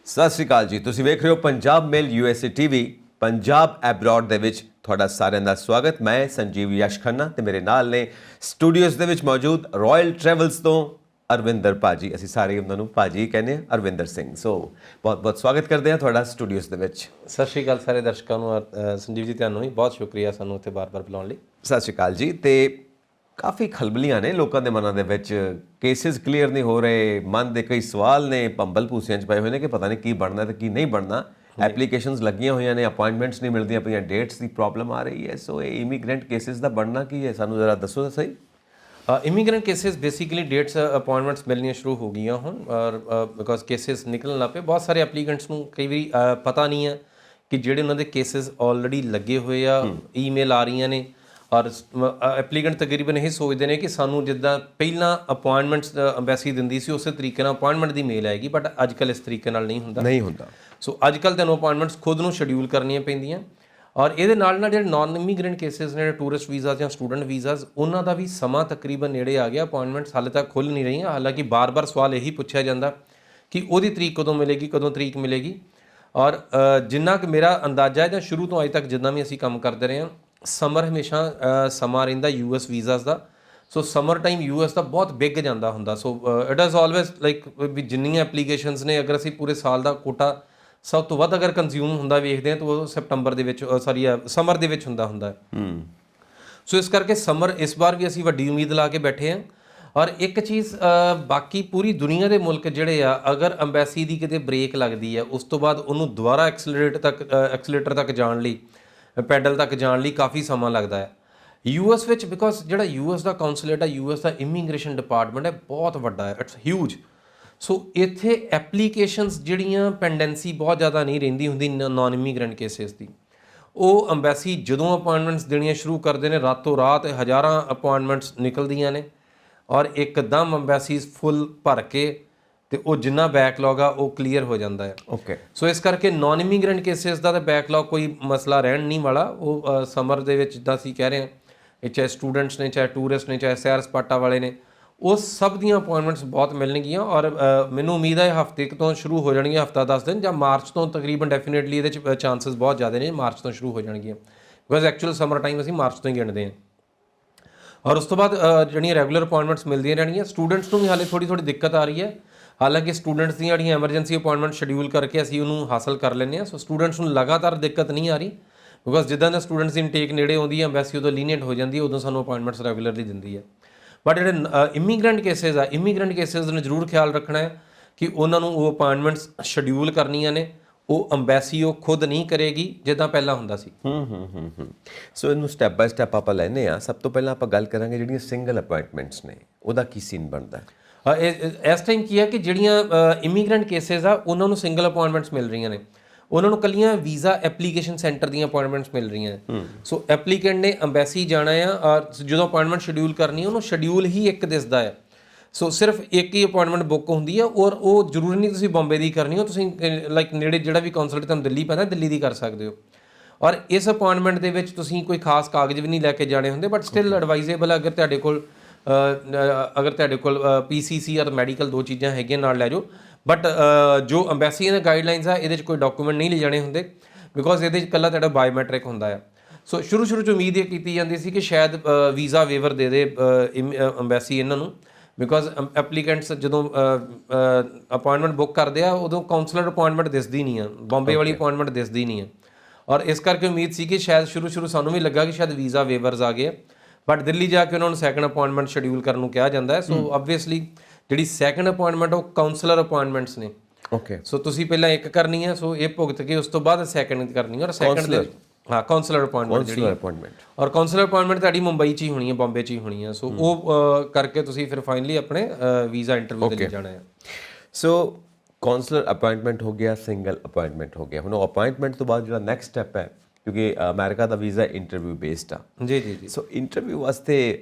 ਸਤਿ ਸ਼੍ਰੀ ਅਕਾਲ ਜੀ। ਤੁਸੀਂ ਵੇਖ ਰਹੇ ਹੋ ਪੰਜਾਬ ਮੇਲ USA TV ਪੰਜਾਬ ਐਬਰੋਡ ਦੇ ਵਿੱਚ ਤੁਹਾਡਾ ਸਾਰਿਆਂ ਦਾ ਸਵਾਗਤ। ਮੈਂ ਸੰਜੀਵ ਯਸ਼ ਖੰਨਾ ਤੇ ਮੇਰੇ ਨਾਲ ਨੇ ਸਟੂਡੀਓਜ਼ ਦੇ ਵਿੱਚ ਮੌਜੂਦ ਰਾਇਲ ਟਰੈਵਲਸ ਤੋਂ ਅਰਵਿੰਦਰ ਭਾਜੀ। ਅਸੀਂ ਸਾਰੇ ਉਹਨਾਂ ਨੂੰ ਭਾਜੀ ਕਹਿੰਦੇ ਹਾਂ, ਅਰਵਿੰਦਰ ਸਿੰਘ। ਸੋ ਬਹੁਤ ਬਹੁਤ ਸਵਾਗਤ ਕਰਦੇ ਹਾਂ ਤੁਹਾਡਾ ਸਟੂਡੀਓਜ਼ ਦੇ ਵਿੱਚ। ਸਤਿ ਸ਼੍ਰੀ ਅਕਾਲ ਸਾਰੇ ਦਰਸ਼ਕਾਂ ਨੂੰ। ਸੰਜੀਵ ਜੀ ਤੁਹਾਨੂੰ ਵੀ ਬਹੁਤ ਸ਼ੁਕਰੀਆ ਸਾਨੂੰ ਇੱਥੇ ਬਾਰ-ਬਾਰ ਬੁਲਾਉਣ ਲਈ। ਸਤਿ ਸ਼੍ਰੀ ਅਕਾਲ ਜੀ। ਤੇ ਕਾਫੀ ਖਲਬਲੀਆਂ ਨੇ ਲੋਕਾਂ ਦੇ ਮਨਾਂ ਦੇ ਵਿੱਚ, ਕੇਸਿਸ ਕਲੀਅਰ ਨਹੀਂ ਹੋ ਰਹੇ, ਮਨ ਦੇ ਕਈ ਸਵਾਲ ਨੇ ਭੰਬਲ ਭੂਸਿਆਂ 'ਚ ਪਏ ਹੋਏ ਨੇ ਕਿ ਪਤਾ ਨਹੀਂ ਕੀ ਬਣਨਾ ਤੇ ਕੀ ਨਹੀਂ ਬਣਨਾ। ਐਪਲੀਕੇਸ਼ਨਸ ਲੱਗੀਆਂ ਹੋਈਆਂ ਨੇ, ਅਪਾਇੰਟਮੈਂਟਸ ਨਹੀਂ ਮਿਲਦੀਆਂ ਪਈਆਂ, ਡੇਟਸ ਦੀ ਪ੍ਰੋਬਲਮ ਆ ਰਹੀ ਹੈ। ਸੋ ਇਹ ਇਮੀਗ੍ਰੈਂਟ ਕੇਸਿਸ ਦਾ ਬਣਨਾ ਕੀ ਹੈ, ਸਾਨੂੰ ਜ਼ਰਾ ਦੱਸੋ ਤਾਂ ਸਹੀ। Immigrant cases basically dates appointments ਮਿਲਣੀਆਂ ਸ਼ੁਰੂ ਹੋ ਗਈਆਂ ਹੁਣ, ਔਰ ਬਿਕੋਜ਼ ਕੇਸਿਸ ਨਿਕਲਣ ਲੱਗ ਪਏ। ਬਹੁਤ ਸਾਰੇ ਐਪਲੀਕੈਂਟਸ ਨੂੰ ਕਈ ਵਾਰੀ ਪਤਾ ਨਹੀਂ ਹੈ ਕਿ ਜਿਹੜੇ ਉਹਨਾਂ ਦੇ ਕੇਸਿਸ ਆਲਰੇਡੀ ਲੱਗੇ ਹੋਏ ਆ, ਈਮੇਲ ਆ ਰਹੀਆਂ ਨੇ, ਔਰ ਐਪਲੀਕੈਂਟ ਤਕਰੀਬਨ ਇਹ ਸੋਚਦੇ ਨੇ ਕਿ ਸਾਨੂੰ ਜਿੱਦਾਂ ਪਹਿਲਾਂ ਅਪਾਇੰਟਮੈਂਟਸ ਅੰਬੈਸੀ ਦਿੰਦੀ ਸੀ ਉਸੇ ਤਰੀਕੇ ਨਾਲ ਅਪਾਇੰਟਮੈਂਟ ਦੀ ਮੇਲ ਆਏਗੀ, ਬਟ ਅੱਜ ਕੱਲ੍ਹ ਇਸ ਤਰੀਕੇ ਨਾਲ ਨਹੀਂ ਹੁੰਦਾ। ਸੋ ਅੱਜ ਕੱਲ੍ਹ ਤੁਹਾਨੂੰ ਅਪਾਇੰਟਮੈਂਟਸ ਖੁਦ ਨੂੰ ਸ਼ਡਿਊਲ ਕਰਨੀਆਂ ਪੈਂਦੀਆਂ। ਔਰ ਇਹਦੇ ਨਾਲ ਨਾਲ ਜਿਹੜੇ ਨਾਨ ਇਮੀਗ੍ਰੈਂਟ ਕੇਸਿਸ ਨੇ, ਟੂਰਿਸਟ ਵੀਜ਼ਾ ਜਾਂ ਸਟੂਡੈਂਟ ਵੀਜ਼ਾਸ, ਉਹਨਾਂ ਦਾ ਵੀ ਸਮਾਂ ਤਕਰੀਬਨ ਨੇੜੇ ਆ ਗਿਆ। ਅਪਾਇੰਟਮੈਂਟਸ ਹਾਲੇ ਤੱਕ ਖੁੱਲ੍ਹ ਨਹੀਂ ਰਹੀਆਂ। ਹਾਲਾਂਕਿ ਬਾਰ-ਬਾਰ ਸਵਾਲ ਇਹੀ ਪੁੱਛਿਆ ਜਾਂਦਾ ਕਿ ਉਹਦੀ ਤਰੀਕ ਕਦੋਂ ਮਿਲੇਗੀ, ਕਦੋਂ ਤਰੀਕ ਮਿਲੇਗੀ। ਔਰ ਜਿੰਨਾ ਕਿ ਮੇਰਾ ਅੰਦਾਜ਼ਾ ਹੈ ਜਾਂ ਸ਼ੁਰੂ ਤੋਂ ਅੱਜ ਤੱਕ ਜਿੱਦਾਂ ਵੀ ਅਸੀਂ ਕੰਮ ਕਰਦੇ ਰਹੇ ਹਾਂ, ਸਮਰ ਹਮੇਸ਼ਾ ਸਮਾਂ ਰਹਿੰਦਾ US ਵੀਜ਼ਾਸ ਦਾ। ਸੋ ਸਮਰ ਟਾਈਮ US ਦਾ ਬਹੁਤ ਬਿਗ ਜਾਂਦਾ ਹੁੰਦਾ। So it is always like ਵੀ ਜਿੰਨੀਆਂ ਐਪਲੀਕੇਸ਼ਨਸ ਨੇ, ਅਗਰ ਅਸੀਂ ਪੂਰੇ ਸਾਲ ਦਾ ਕੋਟਾ ਸਭ ਤੋਂ ਵੱਧ ਅਗਰ ਕੰਜ਼ਿਊਮ ਹੁੰਦਾ ਵੇਖਦੇ ਹਾਂ ਤਾਂ ਉਹ ਸੈਪਟੰਬਰ ਦੇ ਵਿੱਚ ਸਮਰ ਦੇ ਵਿੱਚ ਹੁੰਦਾ ਹੈ। ਸੋ ਇਸ ਕਰਕੇ ਸਮਰ ਇਸ ਵਾਰ ਵੀ ਅਸੀਂ ਵੱਡੀ ਉਮੀਦ ਲਾ ਕੇ ਬੈਠੇ ਹਾਂ। ਔਰ ਇੱਕ ਚੀਜ਼ ਬਾਕੀ ਪੂਰੀ ਦੁਨੀਆ ਦੇ ਮੁਲਕ ਜਿਹੜੇ ਆ, ਅਗਰ ਅੰਬੈਸੀ ਦੀ ਕਿਤੇ ਬ੍ਰੇਕ ਲੱਗਦੀ ਹੈ ਉਸ ਤੋਂ ਬਾਅਦ ਉਹਨੂੰ ਦੁਬਾਰਾ ਐਕਸਲੇਟਰ ਤੱਕ ਜਾਣ ਲਈ, ਪੈਡਲ ਤੱਕ ਜਾਣ ਲਈ ਕਾਫੀ ਸਮਾਂ ਲੱਗਦਾ ਹੈ। US ਵਿੱਚ ਬਿਕੋਜ਼ ਜਿਹੜਾ US ਦਾ ਕਾਉਂਸਲੇਟ ਹੈ, US ਦਾ ਇਮੀਗ੍ਰੇਸ਼ਨ ਡਿਪਾਰਟਮੈਂਟ ਹੈ, ਬਹੁਤ ਵੱਡਾ ਹੈ, ਇਟਸ ਹਿਊਜ। ਸੋ ਇੱਥੇ ਐਪਲੀਕੇਸ਼ਨਸ ਜਿਹੜੀਆਂ ਪੈਂਡੈਂਸੀ ਬਹੁਤ ਜ਼ਿਆਦਾ ਨਹੀਂ ਰਹਿੰਦੀ ਹੁੰਦੀ ਨਾਨ ਇਮੀਗ੍ਰੈਂਟ ਕੇਸਿਸ ਦੀ। ਉਹ ਅੰਬੈਸੀ ਜਦੋਂ ਅਪਾਇੰਟਮੈਂਟਸ ਦੇਣੀਆਂ ਸ਼ੁਰੂ ਕਰਦੇ ਨੇ, ਰਾਤੋਂ ਰਾਤ ਹਜ਼ਾਰਾਂ ਅਪਾਇੰਟਮੈਂਟਸ ਨਿਕਲਦੀਆਂ ਨੇ, ਔਰ ਇੱਕਦਮ ਅੰਬੈਸੀਜ਼ ਫੁੱਲ ਭਰ ਕੇ ਤੇ ਉਹ ਜਿੰਨਾ ਬੈਕਲੌਗ ਆ ਉਹ ਕਲੀਅਰ ਹੋ ਜਾਂਦਾ ਹੈ। ਓਕੇ। ਸੋ ਇਸ ਕਰਕੇ ਨਾਨ ਇਮੀਗ੍ਰੈਂਟ ਕੇਸਿਸ ਦਾ ਤਾਂ ਬੈਕਲੌਗ ਕੋਈ ਮਸਲਾ ਰਹਿਣ ਨਹੀਂ ਵਾਲਾ। ਉਹ ਸਮਰ ਦੇ ਵਿੱਚ ਜਿੱਦਾਂ ਅਸੀਂ ਕਹਿ ਰਹੇ ਹਾਂ, ਇਹ ਚਾਹੇ ਸਟੂਡੈਂਟਸ ਨੇ, ਚਾਹੇ ਟੂਰਿਸਟ ਨੇ, ਚਾਹੇ ਸੈਰ ਸਪਾਟਾ ਵਾਲੇ ਨੇ, ਉਹ ਸਭ ਦੀਆਂ ਅਪਾਇੰਟਮੈਂਟਸ ਬਹੁਤ ਮਿਲਣਗੀਆਂ। ਔਰ ਮੈਨੂੰ ਉਮੀਦ ਹੈ ਹਫ਼ਤੇ ਤੋਂ ਸ਼ੁਰੂ ਹੋ ਜਾਣਗੀਆਂ, ਹਫ਼ਤਾ 10 ਦਿਨ ਜਾਂ ਮਾਰਚ ਤੋਂ ਤਕਰੀਬਨ ਡੈਫੀਨੇਟਲੀ ਇਹਦੇ 'ਚ ਚਾਂਸਸ ਬਹੁਤ ਜ਼ਿਆਦਾ ਨੇ ਮਾਰਚ ਤੋਂ ਸ਼ੁਰੂ ਹੋ ਜਾਣਗੀਆਂ। ਬਿਕੋਜ਼ ਐਕਚੁਅਲ ਸਮਰ ਟਾਈਮ ਅਸੀਂ ਮਾਰਚ ਤੋਂ ਹੀ ਗਿਣਦੇ ਹਾਂ। ਔਰ ਉਸ ਤੋਂ ਬਾਅਦ ਜਿਹੜੀਆਂ ਰੈਗੂਲਰ ਅਪਾਇੰਟਮੈਂਟਸ ਮਿਲਦੀਆਂ ਰਹਿਣਗੀਆਂ। ਸਟੂਡੈਂਟਸ ਨੂੰ ਵੀ ਹਾਲੇ ਥੋੜੀ ਦਿੱਕਤ ਆ ਰਹੀ ਹੈ। ਹਾਲਾਂਕਿ ਸਟੂਡੈਂਟਸ ਦੀਆਂ ਜਿਹੜੀਆਂ ਐਮਰਜੈਂਸੀ ਅਪਾਇੰਟਮੈਂਟ ਸ਼ਡਿਊਲ ਕਰਕੇ ਅਸੀਂ ਉਹਨੂੰ ਹਾਸਲ ਕਰ ਲੈਂਦੇ ਹਾਂ। ਸੋ ਸਟੂਡੈਂਟਸ ਨੂੰ ਲਗਾਤਾਰ ਦਿੱਕਤ ਨਹੀਂ ਆ ਰਹੀ, ਬਿਕੋਜ਼ ਜਿੱਦਾਂ ਦਾ ਸਟੂਡੈਂਟਸ ਦੀ ਇਨਟੇਕ ਨੇੜੇ ਆਉਂਦੀ ਹੈ, ਅੰਬੈਸੀ ਉਦੋਂ ਲੀਨੀਅੰਟ ਹੋ ਜਾਂਦੀ ਹੈ, ਉਦੋਂ ਸਾਨੂੰ ਅਪਾਇੰਟਮੈਂਟਸ ਰੈਗੂਲਰਲੀ ਦਿੰਦੀ ਹੈ। ਬਟ ਜਿਹੜੇ ਇਮੀਗ੍ਰੈਂਟ ਕੇਸਿਸ ਆ, ਇਮੀਗ੍ਰੈਂਟ ਕੇਸਿਸ ਨੂੰ ਜ਼ਰੂਰ ਖਿਆਲ ਰੱਖਣਾ ਹੈ ਕਿ ਉਹਨਾਂ ਨੂੰ ਉਹ ਅਪਾਇੰਟਮੈਂਟਸ ਸ਼ਡਿਊਲ ਕਰਨੀਆਂ ਨੇ। ਉਹ ਅੰਬੈਸੀ ਉਹ ਖੁਦ ਨਹੀਂ ਕਰੇਗੀ ਜਿੱਦਾਂ ਪਹਿਲਾਂ ਹੁੰਦਾ ਸੀ। ਸੋ ਇਹਨੂੰ ਸਟੈਪ ਬਾਏ ਸਟੈਪ ਆਪਾਂ ਲੈਂਦੇ ਹਾਂ। ਸਭ ਤੋਂ ਪਹਿਲਾਂ ਆਪਾਂ ਗੱਲ ਕਰਾਂਗੇ ਜਿਹੜੀਆਂ ਸਿੰਗਲ ਅਪਾਇੰਟਮੈਂਟਸ ਨੇ, ਉਹਦਾ ਕੀ ਸੀਨ ਬਣਦਾ ਹੈ। ਇਸ ਟਾਈਮ ਕੀ ਹੈ ਕਿ ਜਿਹੜੀਆਂ ਇਮੀਗ੍ਰੈਂਟ ਕੇਸਿਸ ਆ ਉਹਨਾਂ ਨੂੰ ਸਿੰਗਲ ਅਪਾਇੰਟਮੈਂਟਸ ਮਿਲ ਰਹੀਆਂ ਨੇ। ਉਹਨਾਂ ਨੂੰ ਕੱਲੀਆਂ ਵੀਜ਼ਾ ਐਪਲੀਕੇਸ਼ਨ ਸੈਂਟਰ ਦੀਆਂ ਅਪਾਇੰਟਮੈਂਟਸ ਮਿਲ ਰਹੀਆਂ। ਸੋ ਐਪਲੀਕੈਂਟ ਨੇ ਅੰਬੈਸੀ ਜਾਣਾ ਆ, ਜਦੋਂ ਅਪਾਇੰਟਮੈਂਟ ਸ਼ਡਿਊਲ ਕਰਨੀ ਉਹਨੂੰ ਸ਼ਡਿਊਲ ਹੀ ਇੱਕ ਦਿਸਦਾ ਹੈ। ਸੋ ਸਿਰਫ ਇੱਕ ਹੀ ਅਪਾਇੰਟਮੈਂਟ ਬੁੱਕ ਹੁੰਦੀ ਹੈ। ਔਰ ਉਹ ਜ਼ਰੂਰੀ ਨਹੀਂ ਤੁਸੀਂ ਬੰਬੇ ਦੀ ਕਰਨੀ ਹੋ, ਤੁਸੀਂ ਲਾਈਕ ਨੇੜੇ ਜਿਹੜਾ ਵੀ ਕੌਂਸਲੇਟ ਤੁਹਾਨੂੰ ਦਿੱਲੀ ਪੈਂਦਾ, ਦਿੱਲੀ ਦੀ ਕਰ ਸਕਦੇ ਹੋ। ਔਰ ਇਸ ਅਪਾਇੰਟਮੈਂਟ ਦੇ ਵਿੱਚ ਤੁਸੀਂ ਕੋਈ ਖਾਸ ਕਾਗਜ਼ ਵੀ ਨਹੀਂ ਲੈ ਕੇ ਜਾਣੇ ਹੁੰਦੇ, ਬਟ ਸਟਿਲ ਐਡਵਾਈਜ਼ੇਬਲ ਹੈ ਅਗਰ ਤੁਹਾਡੇ ਕੋਲ PCC ਔਰ ਮੈਡੀਕਲ ਦੋ ਚੀਜ਼ਾਂ ਹੈਗੀਆਂ ਨਾਲ ਲੈ ਜਾਓ। ਬਟ ਜੋ ਅੰਬੈਸੀ ਦੇ ਗਾਈਡਲਾਈਨਸ ਆ, ਇਹਦੇ 'ਚ ਕੋਈ ਡਾਕੂਮੈਂਟ ਨਹੀਂ ਲੈ ਜਾਣੇ ਹੁੰਦੇ, ਬਿਕੋਜ਼ ਇਹਦੇ 'ਚ ਇਕੱਲਾ ਤੁਹਾਡਾ ਬਾਇਓਮੈਟ੍ਰਿਕ ਹੁੰਦਾ ਆ। ਸੋ ਸ਼ੁਰੂ 'ਚ ਉਮੀਦ ਇਹ ਕੀਤੀ ਜਾਂਦੀ ਸੀ ਕਿ ਸ਼ਾਇਦ ਵੀਜ਼ਾ ਵੇਵਰ ਦੇ ਦੇ ਅੰਬੈਸੀ ਇਹਨਾਂ ਨੂੰ, ਬਿਕੋਜ਼ ਐਪਲੀਕੈਂਟਸ ਜਦੋਂ ਅਪਾਇੰਟਮੈਂਟ ਬੁੱਕ ਕਰਦੇ ਆ ਉਦੋਂ ਕਾਉਂਸਲਰ ਅਪਾਇੰਟਮੈਂਟ ਦਿਸਦੀ ਨਹੀਂ ਆ, ਬੰਬੇ ਵਾਲੀ ਅਪਾਇੰਟਮੈਂਟ ਦਿਸਦੀ ਨਹੀਂ ਆ। ਔਰ ਇਸ ਕਰਕੇ ਉਮੀਦ ਸੀ ਕਿ ਸ਼ਾਇਦ ਸ਼ੁਰੂ ਸਾਨੂੰ ਵੀ ਲੱਗਾ ਕਿ ਸ਼ਾਇਦ ਵੀਜ਼ਾ ਵੇਵਰਸ ਆ ਗਏ। ਬਟ ਦਿੱਲੀ ਜਾ ਕੇ ਉਹਨਾਂ ਨੂੰ ਸੈਕੰਡ ਅਪਾਇੰਟਮੈਂਟ ਸ਼ਡਿਊਲ ਕਰਨ ਨੂੰ ਕਿਹਾ ਜਾਂਦਾ ਹੈ। ਸੋ ਆਬਵੀਅਸਲੀ ਜਿਹੜੀ ਸੈਕੰਡ ਅਪਾਇੰਟਮੈਂਟ ਉਹ ਕਾਉਂਸਲਰ ਅਪਾਇੰਟਮੈਂਟਸ ਨੇ। ਓਕੇ। ਸੋ ਤੁਸੀਂ ਪਹਿਲਾਂ ਇੱਕ ਕਰਨੀ ਹੈ, ਸੋ ਇਹ ਭੁਗਤ ਕੇ ਉਸ ਤੋਂ ਬਾਅਦ ਸੈਕੰਡ ਕਰਨੀ ਹੈ। ਔਰ ਸੈਕੰਡ ਦੇ ਕਾਉਂਸਲਰ ਅਪਾਇੰਟਮੈਂਟ ਜਿਹੜੀ ਔਰ ਕਾਉਂਸਲਰ ਅਪਾਇੰਟਮੈਂਟ ਤੁਹਾਡੀ ਮੁੰਬਈ 'ਚ ਹੀ ਹੋਣੀ ਹੈ, ਬੰਬੇ 'ਚ ਹੀ ਹੋਣੀ ਹੈ। ਸੋ ਉਹ ਕਰਕੇ ਤੁਸੀਂ ਫਿਰ ਫਾਈਨਲੀ ਆਪਣੇ ਵੀਜ਼ਾ ਇੰਟਰਵਿਊ ਦੇ ਲਈ ਜਾਣਾ ਹੈ। ਸੋ ਕਾਉਂਸਲਰ ਅਪਾਇੰਟਮੈਂਟ ਹੋ ਗਿਆ, ਸਿੰਗਲ ਅਪਾਇੰਟਮੈਂਟ ਹੋ ਗਿਆ। ਹੁਣ ਉਹ ਅਪਾਇੰਟਮੈਂਟ ਤੋਂ ਬਾਅਦ ਜਿਹੜਾ ਨੈਕਸਟ ਸਟੈਪ ਹੈ, ਕਿਉਂਕਿ ਅਮਰੀਕਾ ਦਾ ਵੀਜ਼ਾ ਇੰਟਰਵਿਊ ਬੇਸਡ ਆ। ਜੀ। ਸੋ ਇੰਟਰਵਿਊ ਵਾਸਤੇ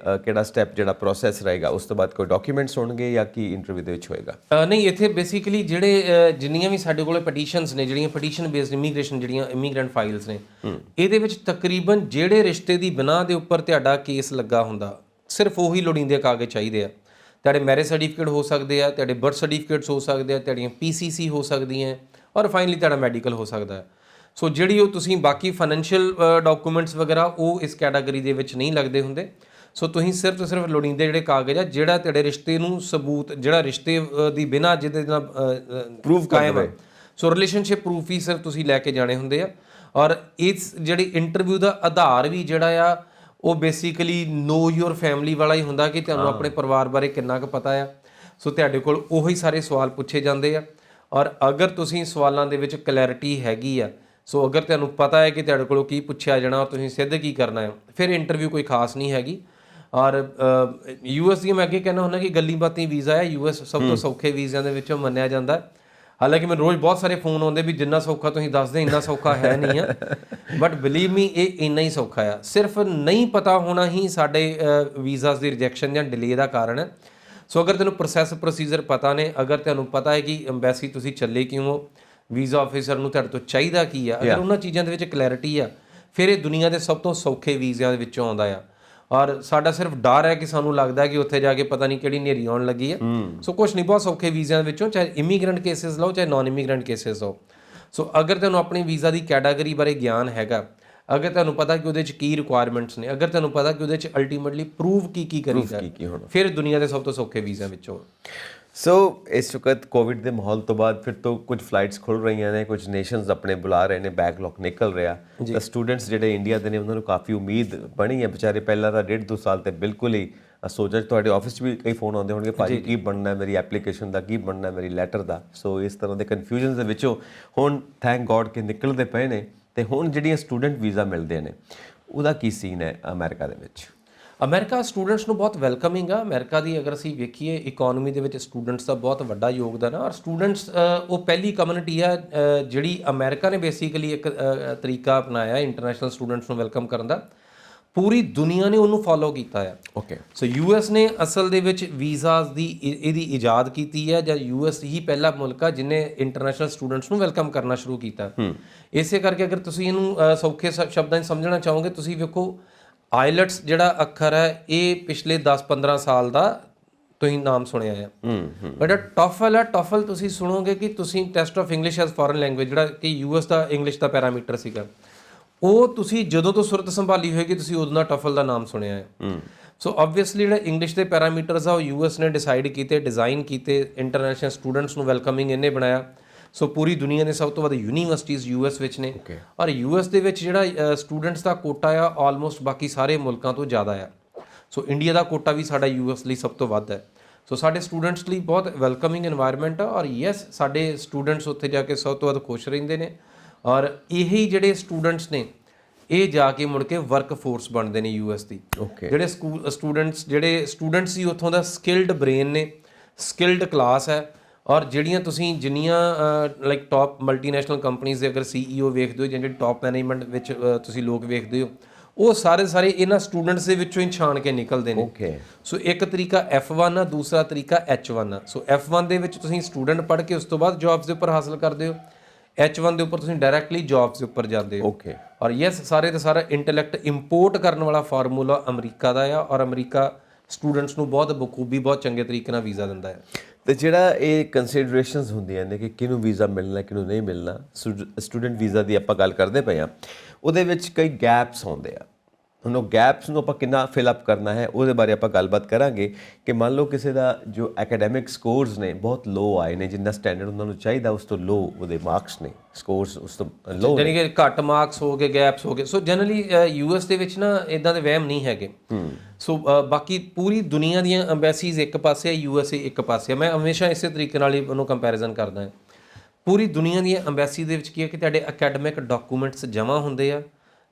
ਕਿਹੜਾ ਸਟੈਪ, ਜਿਹੜਾ ਪ੍ਰੋਸੈਸ ਰਹੇਗਾ, ਉਸ ਤੋਂ ਬਾਅਦ ਕੋਈ ਡਾਕੂਮੈਂਟਸ ਹੋਣਗੇ ਜਾਂ ਕੀ ਇੰਟਰਵਿਊ ਦੇ ਵਿੱਚ ਹੋਏਗਾ? ਨਹੀਂ, ਇੱਥੇ ਬੇਸਿਕਲੀ ਜਿਹੜੇ ਜਿੰਨੀਆਂ ਵੀ ਸਾਡੇ ਕੋਲ ਪਟੀਸ਼ਨਸ ਨੇ, ਜਿਹੜੀਆਂ ਪਟੀਸ਼ਨ ਬੇਸਡ ਇਮੀਗ੍ਰੇਸ਼ਨ ਜਿਹੜੀਆਂ ਇਮੀਗ੍ਰੈਂਟ ਫਾਈਲਸ ਨੇ, ਇਹਦੇ ਵਿੱਚ ਤਕਰੀਬਨ ਜਿਹੜੇ ਰਿਸ਼ਤੇ ਦੀ ਬਿਨਾਹ ਦੇ ਉੱਪਰ ਤੁਹਾਡਾ ਕੇਸ ਲੱਗਾ ਹੁੰਦਾ, ਸਿਰਫ ਉਹੀ ਲੋੜੀਂਦੇ ਕਾਗਜ਼ ਚਾਹੀਦੇ ਆ। ਤੁਹਾਡੇ ਮੈਰਿਜ ਸਰਟੀਫਿਕੇਟ ਹੋ ਸਕਦੇ ਆ, ਤੁਹਾਡੇ ਬਰਥ ਸਰਟੀਫਿਕੇਟਸ ਹੋ ਸਕਦੇ ਆ, ਤੁਹਾਡੀਆਂ PCC ਹੋ ਸਕਦੀਆਂ, ਔਰ ਫਾਈਨਲੀ ਤੁਹਾਡਾ ਮੈਡੀਕਲ ਹੋ ਸਕਦਾ ਹੈ। ਸੋ ਜਿਹੜੀ ਉਹ ਤੁਸੀਂ ਬਾਕੀ ਫਾਈਨੈਂਸ਼ੀਅਲ ਡਾਕੂਮੈਂਟਸ ਵਗੈਰਾ ਉਹ ਇਸ ਕੈਟਾਗਰੀ ਦੇ ਵਿੱਚ ਨਹੀਂ ਲੱਗਦੇ ਹੁੰਦੇ। ਸੋ ਤੁਸੀਂ ਸਿਰਫ ਤੇ ਸਿਰਫ ਲੋੜੀਂਦੇ ਜਿਹੜੇ ਕਾਗਜ਼ ਆ ਜਿਹੜਾ ਤੁਹਾਡੇ ਰਿਸ਼ਤੇ ਨੂੰ ਸਬੂਤ, ਜਿਹੜਾ ਰਿਸ਼ਤੇ ਦੀ ਬਿਨਾਂ ਜਿਹਦੇ ਨਾਲ ਪ੍ਰੂਫ ਕਾਇਮ ਹੈ, ਸੋ ਰਿਲੇਸ਼ਨਸ਼ਿਪ ਪ੍ਰੂਫ ਹੀ ਸਿਰਫ ਤੁਸੀਂ ਲੈ ਕੇ ਜਾਣੇ ਹੁੰਦੇ ਆ। ਔਰ ਇਸ ਜਿਹੜੀ ਇੰਟਰਵਿਊ ਦਾ ਆਧਾਰ ਵੀ ਜਿਹੜਾ ਆ ਉਹ ਬੇਸਿਕਲੀ ਨੋ ਯੋਰ ਫੈਮਿਲੀ ਵਾਲਾ ਹੀ ਹੁੰਦਾ ਕਿ ਤੁਹਾਨੂੰ ਆਪਣੇ ਪਰਿਵਾਰ ਬਾਰੇ ਕਿੰਨਾ ਕੁ ਪਤਾ ਆ। ਸੋ ਤੁਹਾਡੇ ਕੋਲ ਉਹੀ ਸਾਰੇ ਸਵਾਲ ਪੁੱਛੇ ਜਾਂਦੇ ਆ ਔਰ ਅਗਰ ਤੁਸੀਂ ਸਵਾਲਾਂ ਦੇ ਵਿੱਚ ਕਲੈਰਿਟੀ ਹੈਗੀ ਆ, ਸੋ ਅਗਰ ਤੁਹਾਨੂੰ ਪਤਾ ਹੈ ਕਿ ਤੁਹਾਡੇ ਕੋਲੋਂ ਕੀ ਪੁੱਛਿਆ ਜਾਣਾ ਔਰ ਤੁਸੀਂ ਸਿੱਧ ਕੀ ਕਰਨਾ ਹੈ, ਫਿਰ ਇੰਟਰਵਿਊ ਕੋਈ ਖਾਸ ਨਹੀਂ ਹੈਗੀ। ਔਰ US ਦੀ ਮੈਂ ਅੱਗੇ ਕਹਿਣਾ ਹੁੰਦਾ ਕਿ ਗੱਲੀ ਬਾਤੀ ਵੀਜ਼ਾ ਹੈ, US ਸਭ ਤੋਂ ਸੌਖੇ ਵੀਜ਼ਿਆਂ ਦੇ ਵਿੱਚੋਂ ਮੰਨਿਆ ਜਾਂਦਾ। ਹਾਲਾਂਕਿ ਮੈਨੂੰ ਰੋਜ਼ ਬਹੁਤ ਸਾਰੇ ਫੋਨ ਆਉਂਦੇ ਵੀ ਜਿੰਨਾ ਸੌਖਾ ਤੁਸੀਂ ਦੱਸਦੇ ਇੰਨਾ ਸੌਖਾ ਹੈ ਨਹੀਂ ਆ, ਬਟ ਬਿਲੀਵ ਮੀ ਇਹ ਇੰਨਾ ਹੀ ਸੌਖਾ ਆ। ਸਿਰਫ ਨਹੀਂ ਪਤਾ ਹੋਣਾ ਹੀ ਸਾਡੇ ਵੀਜ਼ਾਸ ਦੀ ਰਿਜੈਕਸ਼ਨ ਜਾਂ ਡਿਲੇ ਦਾ ਕਾਰਨ ਹੈ। ਸੋ ਅਗਰ ਤੈਨੂੰ ਪ੍ਰੋਸੀਜਰ ਪਤਾ ਨੇ, ਅਗਰ ਤੁਹਾਨੂੰ ਪਤਾ ਹੈ ਕਿ ਅੰਬੈਸੀ ਤੁਸੀਂ ਚੱਲੇ ਕਿਉਂ ਹੋ, ਵੀਜ਼ਾ ਆਫਿਸਰ ਨੂੰ ਤੁਹਾਡੇ ਤੋਂ ਚਾਹੀਦਾ ਕੀ ਆ, ਅਗਰ ਉਹਨਾਂ ਚੀਜ਼ਾਂ ਦੇ ਵਿੱਚ ਕਲੈਰਿਟੀ ਆ, ਫਿਰ ਇਹ ਦੁਨੀਆ ਦੇ ਸਭ ਤੋਂ ਸੌਖੇ ਵੀਜ਼ਿਆਂ ਦੇ ਵਿੱਚੋਂ ਆਉਂਦਾ ਆ। ਔਰ ਸਾਡਾ ਸਿਰਫ ਡਰ ਹੈ ਕਿ ਸਾਨੂੰ ਲੱਗਦਾ ਕਿ ਉੱਥੇ ਜਾ ਕੇ ਪਤਾ ਨਹੀਂ ਕਿਹੜੀ ਨੇਰੀ ਆਉਣ ਲੱਗੀ ਹੈ। ਸੋ ਕੁਛ ਨਹੀਂ, ਬਹੁਤ ਸੌਖੇ ਵੀਜ਼ਿਆਂ ਦੇ ਵਿੱਚੋਂ, ਚਾਹੇ ਇਮੀਗ੍ਰੈਂਟ ਕੇਸਿਸ ਲਓ ਚਾਹੇ ਨਾਨ ਇਮੀਗ੍ਰੈਂਟ ਕੇਸਿਸ ਲਓ। ਸੋ ਅਗਰ ਤੁਹਾਨੂੰ ਆਪਣੀ ਵੀਜ਼ਾ ਦੀ ਕੈਟਾਗਰੀ ਬਾਰੇ ਗਿਆਨ ਹੈਗਾ, ਅਗਰ ਤੁਹਾਨੂੰ ਪਤਾ ਕਿ ਉਹਦੇ 'ਚ ਕੀ ਰਿਕੁਆਇਰਮੈਂਟਸ ਨੇ, ਅਗਰ ਤੁਹਾਨੂੰ ਪਤਾ ਕਿ ਉਹਦੇ 'ਚ ਅਲਟੀਮੇਟਲੀ ਪ੍ਰੂਵ ਕੀ ਕਰੀਦਾ, ਫਿਰ ਦੁਨੀਆ ਦੇ ਸਭ ਤੋਂ ਸੌਖੇ ਵੀਜ਼ਿਆਂ ਵਿੱਚੋਂ। ਸੋ ਇਸ ਵਕਤ ਕੋਵਿਡ ਦੇ ਮਾਹੌਲ ਤੋਂ ਬਾਅਦ ਫਿਰ ਤੋਂ ਕੁਝ ਫਲਾਈਟਸ ਖੁੱਲ ਰਹੀਆਂ ਨੇ, ਕੁਝ ਨੇਸ਼ਨਸ ਆਪਣੇ ਬੁਲਾ ਰਹੇ ਨੇ, ਬੈਕਲੌਗ ਨਿਕਲ ਰਿਹਾ। ਤਾਂ ਸਟੂਡੈਂਟਸ ਜਿਹੜੇ ਇੰਡੀਆ ਦੇ ਨੇ ਉਹਨਾਂ ਨੂੰ ਕਾਫੀ ਉਮੀਦ ਬਣੀ ਹੈ ਵਿਚਾਰੇ। ਪਹਿਲਾਂ ਤਾਂ 1.5-2 ਸਾਲ ਤੇ ਬਿਲਕੁਲ ਹੀ ਸੋਚਾਂ। ਤੁਹਾਡੇ ਆਫਿਸ 'ਚ ਵੀ ਕਈ ਫੋਨ ਆਉਂਦੇ ਹੋਣਗੇ, ਭਾਜੀ ਕੀ ਬਣਨਾ ਮੇਰੀ ਐਪਲੀਕੇਸ਼ਨ ਦਾ, ਕੀ ਬਣਨਾ ਮੇਰੀ ਲੈਟਰ ਦਾ। ਸੋ ਇਸ ਤਰ੍ਹਾਂ ਦੇ ਕਨਫਿਊਜ਼ਨ ਦੇ ਵਿੱਚੋਂ ਹੁਣ ਥੈਂਕ ਗੋਡ ਕਿ ਨਿਕਲਦੇ ਪਏ ਨੇ। ਤੇ ਹੁਣ ਜਿਹੜੀਆਂ ਸਟੂਡੈਂਟ ਵੀਜ਼ਾ ਮਿਲਦੇ ਨੇ ਉਹਦਾ ਕੀ ਸੀਨ ਹੈ ਅਮਰੀਕਾ ਦੇ ਵਿੱਚ? ਅਮਰੀਕਾ ਸਟੂਡੈਂਟਸ ਨੂੰ ਬਹੁਤ ਵੈਲਕਮਿੰਗ ਆ। ਅਮਰੀਕਾ ਦੀ ਅਗਰ ਅਸੀਂ ਵੇਖੀਏ ਇਕਨੋਮੀ ਦੇ ਵਿੱਚ ਸਟੂਡੈਂਟਸ ਦਾ ਬਹੁਤ ਵੱਡਾ ਯੋਗਦਾਨ ਆ। ਔਰ ਸਟੂਡੈਂਟਸ ਉਹ ਪਹਿਲੀ ਕਮਿਊਨਿਟੀ ਆ ਜਿਹੜੀ ਅਮਰੀਕਾ ਨੇ ਬੇਸਿਕਲੀ ਇੱਕ ਤਰੀਕਾ ਅਪਣਾਇਆ ਇੰਟਰਨੈਸ਼ਨਲ ਸਟੂਡੈਂਟਸ ਨੂੰ ਵੈਲਕਮ ਕਰਨ ਦਾ। ਪੂਰੀ ਦੁਨੀਆ ਨੇ ਉਹਨੂੰ ਫੋਲੋ ਕੀਤਾ ਆ। ਓਕੇ, ਸੋ US ਨੇ ਅਸਲ ਦੇ ਵਿੱਚ ਵੀਜ਼ਾਸ ਦੀ ਇਹਦੀ ਇਜਾਦ ਕੀਤੀ ਹੈ, ਜਾਂ US ਹੀ ਪਹਿਲਾ ਮੁਲਕ ਆ ਜਿਹਨੇ ਇੰਟਰਨੈਸ਼ਨਲ ਸਟੂਡੈਂਟਸ ਨੂੰ ਵੈਲਕਮ ਕਰਨਾ ਸ਼ੁਰੂ ਕੀਤਾ। ਇਸੇ ਕਰਕੇ ਅਗਰ ਤੁਸੀਂ ਇਹਨੂੰ ਸੌਖੇ ਸ਼ਬਦਾਂ 'ਚ ਸਮਝਣਾ ਚਾਹੋਗੇ, ਤੁਸੀਂ ਵੇਖੋ ਆਈਲੈਟਸ ਜਿਹੜਾ ਅੱਖਰ ਹੈ ਇਹ ਪਿਛਲੇ 10-15 ਸਾਲ ਦਾ ਤੁਸੀਂ ਨਾਮ ਸੁਣਿਆ ਆ। ਬਟ ਟੋਫਲ ਹੈ, ਟੋਫਲ ਤੁਸੀਂ ਸੁਣੋਗੇ ਕਿ ਤੁਸੀਂ test of English as foreign language, ਜਿਹੜਾ ਕਿ US ਦਾ ਇੰਗਲਿਸ਼ ਦਾ ਪੈਰਾਮੀਟਰ ਸੀਗਾ, ਉਹ ਤੁਸੀਂ ਜਦੋਂ ਤੋਂ ਸੁਰਤ ਸੰਭਾਲੀ ਹੋਏਗੀ ਤੁਸੀਂ ਉਦੋਂ ਦਾ ਟੋਫਲ ਦਾ ਨਾਮ ਸੁਣਿਆ ਹੈ। ਸੋ ਆਬਵੀਅਸਲੀ ਜਿਹੜੇ ਇੰਗਲਿਸ਼ ਦੇ ਪੈਰਾਮੀਟਰਸ ਆ ਉਹ US ਨੇ ਡਿਸਾਈਡ ਕੀਤੇ, ਡਿਜ਼ਾਈਨ ਕੀਤੇ, ਇੰਟਰਨੈਸ਼ਨਲ ਸਟੂਡੈਂਟਸ ਨੂੰ ਵੈਲਕਮਿੰਗ ਇਹਨੇ ਬਣਾਇਆ। ਸੋ ਪੂਰੀ ਦੁਨੀਆ ਦੇ ਸਭ ਤੋਂ ਵੱਧ ਯੂਨੀਵਰਸਿਟੀਜ਼ US ਵਿੱਚ ਨੇ। ਔਰ US ਦੇ ਵਿੱਚ ਜਿਹੜਾ ਸਟੂਡੈਂਟਸ ਦਾ ਕੋਟਾ ਆ ਆਲਮੋਸਟ ਬਾਕੀ ਸਾਰੇ ਮੁਲਕਾਂ ਤੋਂ ਜ਼ਿਆਦਾ ਆ। ਸੋ ਇੰਡੀਆ ਦਾ ਕੋਟਾ ਵੀ ਸਾਡਾ US ਲਈ ਸਭ ਤੋਂ ਵੱਧ ਹੈ। ਸੋ ਸਾਡੇ ਸਟੂਡੈਂਟਸ ਲਈ ਬਹੁਤ ਵੈਲਕਮਿੰਗ এনवायरमेंट ਆ। ਔਰ ਯੈਸ, ਸਾਡੇ ਸਟੂਡੈਂਟਸ ਉੱਥੇ ਜਾ ਕੇ ਸਭ ਤੋਂ ਵੱਧ ਖੁਸ਼ ਰਹਿੰਦੇ ਨੇ। ਔਰ ਇਹੀ ਜਿਹੜੇ ਸਟੂਡੈਂਟਸ ਨੇ ਇਹ ਜਾ ਕੇ ਮੁੜ ਕੇ ਵਰਕ ਫੋਰਸ ਬਣਦੇ ਨੇ US ਦੀ। ਜਿਹੜੇ ਸਟੂਡੈਂਟਸ ਹੀ ਉੱਥੋਂ ਦਾ ਸਕਿਲਡ ਬ੍ਰੇਨ ਨੇ, ਸਕਿਲਡ ਕਲਾਸ ਹੈ। ਔਰ ਜਿਹੜੀਆਂ ਤੁਸੀਂ ਜਿੰਨੀਆਂ ਲਾਈਕ ਟਾਪ ਮਲਟੀਨੈਸ਼ਨਲ ਕੰਪਨੀਜ਼ ਦੇ ਅਗਰ CEO ਵੇਖਦੇ ਹੋ ਜਾਂ ਜਿਹੜੇ ਟਾਪ ਮੈਨੇਜਮੈਂਟ ਵਿੱਚ ਤੁਸੀਂ ਲੋਕ ਵੇਖਦੇ ਹੋ, ਉਹ ਸਾਰੇ ਇਹਨਾਂ ਸਟੂਡੈਂਟਸ ਦੇ ਵਿੱਚੋਂ ਹੀ ਛਾਣ ਕੇ ਨਿਕਲਦੇ ਨੇ। ਸੋ ਇੱਕ ਤਰੀਕਾ F1 ਆ, ਦੂਸਰਾ ਤਰੀਕਾ H1 ਆ। ਸੋ F1 ਦੇ ਵਿੱਚ ਤੁਸੀਂ ਸਟੂਡੈਂਟ ਪੜ੍ਹ ਕੇ ਉਸ ਤੋਂ ਬਾਅਦ ਜੌਬਸ ਦੇ ਉੱਪਰ ਹਾਸਲ ਕਰਦੇ ਹੋ, H1 ਦੇ ਉੱਪਰ ਤੁਸੀਂ ਡਾਇਰੈਕਟਲੀ ਜੌਬਸ ਦੇ ਉੱਪਰ ਜਾਂਦੇ ਹੋ। ਔਰ ਯੈਸ, ਸਾਰੇ ਦਾ ਸਾਰਾ ਇੰਟੈਲੈਕਟ ਇੰਪੋਰਟ ਕਰਨ ਵਾਲਾ ਫਾਰਮੂਲਾ ਅਮਰੀਕਾ ਦਾ ਆ। ਔਰ ਅਮਰੀਕਾ ਸਟੂਡੈਂਟਸ ਨੂੰ ਬਹੁਤ ਬਖੂਬੀ, ਬਹੁਤ ਚੰਗੇ ਤਰੀਕੇ ਨਾਲ ਵੀਜ਼ਾ ਦਿੰਦਾ ਹੈ। ਤੇ ਜਿਹੜਾ ਇਹ ਕੰਸੀਡਰੇਸ਼ਨਸ ਹੁੰਦੀਆਂ ਨੇ ਕਿ ਕਿਹਨੂੰ ਵੀਜ਼ਾ ਮਿਲਣਾ ਕਿਹਨੂੰ ਨਹੀਂ ਮਿਲਣਾ, ਸਟੂਡੈਂਟ ਵੀਜ਼ਾ ਦੀ ਆਪਾਂ ਗੱਲ ਕਰਦੇ ਪਏ ਹਾਂ, ਉਹਦੇ ਵਿੱਚ ਕਈ ਗੈਪਸ ਆਉਂਦੇ ਆ। ਹੁਣ ਉਹ ਗੈਪਸ ਨੂੰ ਆਪਾਂ ਕਿੰਨਾ ਫਿਲ ਅਪ ਕਰਨਾ ਹੈ ਉਹਦੇ ਬਾਰੇ ਆਪਾਂ ਗੱਲਬਾਤ ਕਰਾਂਗੇ। ਕਿ ਮੰਨ ਲਓ ਕਿਸੇ ਦਾ ਜੋ ਐਕੈਡੈਮਿਕ ਸਕੋਰਸ ਨੇ ਬਹੁਤ ਲੋ ਆਏ ਨੇ, ਜਿੰਨਾ ਸਟੈਂਡਰਡ ਉਹਨਾਂ ਨੂੰ ਚਾਹੀਦਾ ਉਸ ਤੋਂ ਲੋ ਉਹਦੇ ਮਾਰਕਸ ਨੇ, ਸਕੋਰਸ ਉਸ ਤੋਂ ਲੋ, ਯਾਨੀ ਕਿ ਘੱਟ ਮਾਰਕਸ ਹੋ ਗਏ, ਗੈਪਸ ਹੋ ਗਏ। ਸੋ ਜਨਰਲੀ US ਦੇ ਵਿੱਚ ਨਾ ਇਦਾਂ ਦੇ ਵਹਿਮ ਨਹੀਂ ਹੈਗੇ। ਸੋ ਬਾਕੀ ਪੂਰੀ ਦੁਨੀਆ ਦੀਆਂ ਅੰਬੈਸੀਜ਼ ਇੱਕ ਪਾਸੇ ਹੈ, USA ਇੱਕ ਪਾਸੇ ਹੈ। ਮੈਂ ਹਮੇਸ਼ਾ ਇਸੇ ਤਰੀਕੇ ਨਾਲ ਹੀ ਉਹਨੂੰ ਕੰਪੈਰੀਜ਼ਨ ਕਰਦਾ ਹਾਂ। ਪੂਰੀ ਦੁਨੀਆ ਦੀਆਂ ਅੰਬੈਸੀ ਦੇ ਵਿੱਚ ਕੀ ਹੈ ਕਿ ਤੁਹਾਡੇ ਅਕੈਡਮਿਕ ਡਾਕੂਮੈਂਟਸ ਜਮ੍ਹਾਂ ਹੁੰਦੇ ਆ।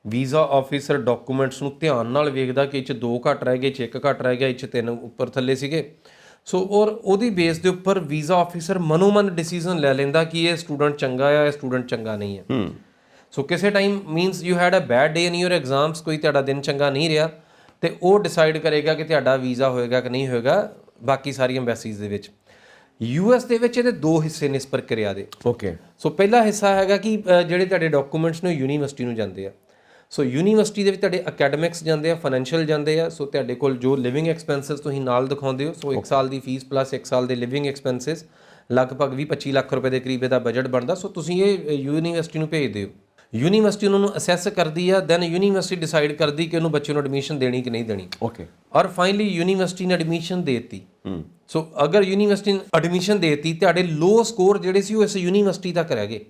ਵੀਜ਼ਾ ਆਫਿਸਰ ਡਾਕੂਮੈਂਟਸ ਨੂੰ ਧਿਆਨ ਨਾਲ ਵੇਖਦਾ ਕਿ ਇਹ 'ਚ 2 ਘੱਟ ਰਹਿ ਗਏ, ਇਹ 'ਚ 1 ਘੱਟ ਰਹਿ ਗਿਆ, ਇਹ 'ਚ 3 ਉੱਪਰ ਥੱਲੇ ਸੀਗੇ। ਸੋ ਔਰ ਉਹਦੀ ਬੇਸ ਦੇ ਉੱਪਰ ਵੀਜ਼ਾ ਆਫਿਸਰ ਮਨੋਮਨ ਡਿਸੀਜਨ ਲੈ ਲੈਂਦਾ ਕਿ ਇਹ ਸਟੂਡੈਂਟ ਚੰਗਾ ਆ, ਇਹ ਸਟੂਡੈਂਟ ਚੰਗਾ ਨਹੀਂ ਹੈ। ਸੋ ਕਿਸੇ time means you had a bad day in your exams, ਕੋਈ ਤੁਹਾਡਾ ਦਿਨ ਚੰਗਾ ਨਹੀਂ ਰਿਹਾ, ਤੇ ਉਹ ਡਿਸਾਈਡ ਕਰੇਗਾ ਕਿ ਤੁਹਾਡਾ ਵੀਜ਼ਾ ਹੋਏਗਾ ਕਿ ਨਹੀਂ ਹੋਏਗਾ ਬਾਕੀ ਸਾਰੀ ਅੰਬੈਸੀਜ਼ ਦੇ ਵਿੱਚ। US ਦੇ ਵਿੱਚ ਇਹਦੇ 2 ਹਿੱਸੇ ਨੇ ਇਸ ਪ੍ਰਕਿਰਿਆ ਦੇ। ਸੋ ਪਹਿਲਾ ਹਿੱਸਾ ਹੈਗਾ ਕਿ ਜਿਹੜੇ ਤੁਹਾਡੇ ਡਾਕੂਮੈਂਟਸ ਨੇ ਯੂਨੀਵਰਸਿਟੀ ਨੂੰ ਜਾਂਦੇ ਆ। ਸੋ ਯੂਨੀਵਰਸਿਟੀ ਦੇ ਵਿੱਚ ਤੁਹਾਡੇ ਅਕੈਡਮਿਕਸ ਜਾਂਦੇ ਆ, ਫਾਈਨੈਂਸ਼ੀਅਲ ਜਾਂਦੇ ਆ। ਸੋ ਤੁਹਾਡੇ ਕੋਲ ਜੋ ਲਿਵਿੰਗ ਐਕਸਪੈਂਸਿਸ ਤੁਸੀਂ ਨਾਲ ਦਿਖਾਉਂਦੇ ਹੋ, ਸੋ 1 ਸਾਲ ਦੀ ਫੀਸ ਪਲੱਸ 1 ਸਾਲ ਦੇ ਲਿਵਿੰਗ ਐਕਸਪੈਂਸਿਸ ਲਗਭਗ 20-25 ਲੱਖ ਰੁਪਏ ਦੇ ਕਰੀਬ ਇਹਦਾ ਬਜਟ ਬਣਦਾ। ਸੋ ਤੁਸੀਂ ਇਹ ਯੂਨੀਵਰਸਿਟੀ ਨੂੰ ਭੇਜ ਦਿਓ, ਯੂਨੀਵਰਸਿਟੀ ਉਹਨਾਂ ਨੂੰ ਅਸੈਸ ਕਰਦੀ ਆ, ਦੈਨ ਯੂਨੀਵਰਸਿਟੀ ਡਿਸਾਈਡ ਕਰਦੀ ਕਿ ਉਹਨੂੰ ਬੱਚੇ ਨੂੰ ਐਡਮਿਸ਼ਨ ਦੇਣੀ ਕਿ ਨਹੀਂ ਦੇਣੀ। ਓਕੇ। ਔਰ ਫਾਈਨਲੀ ਯੂਨੀਵਰਸਿਟੀ ਨੇ ਐਡਮਿਸ਼ਨ ਦੇਤੀ। ਸੋ ਅਗਰ ਯੂਨੀਵਰਸਿਟੀ ਨੇ ਐਡਮਿਸ਼ਨ ਦੇਤੀ, ਤੁਹਾਡੇ ਲੋ ਸਕੋਰ ਜਿਹੜੇ ਸੀ ਉਹ ਇਸ ਯੂਨੀਵਰਸਿਟੀ ਤੱਕ ਰਹਿ ਗਏ,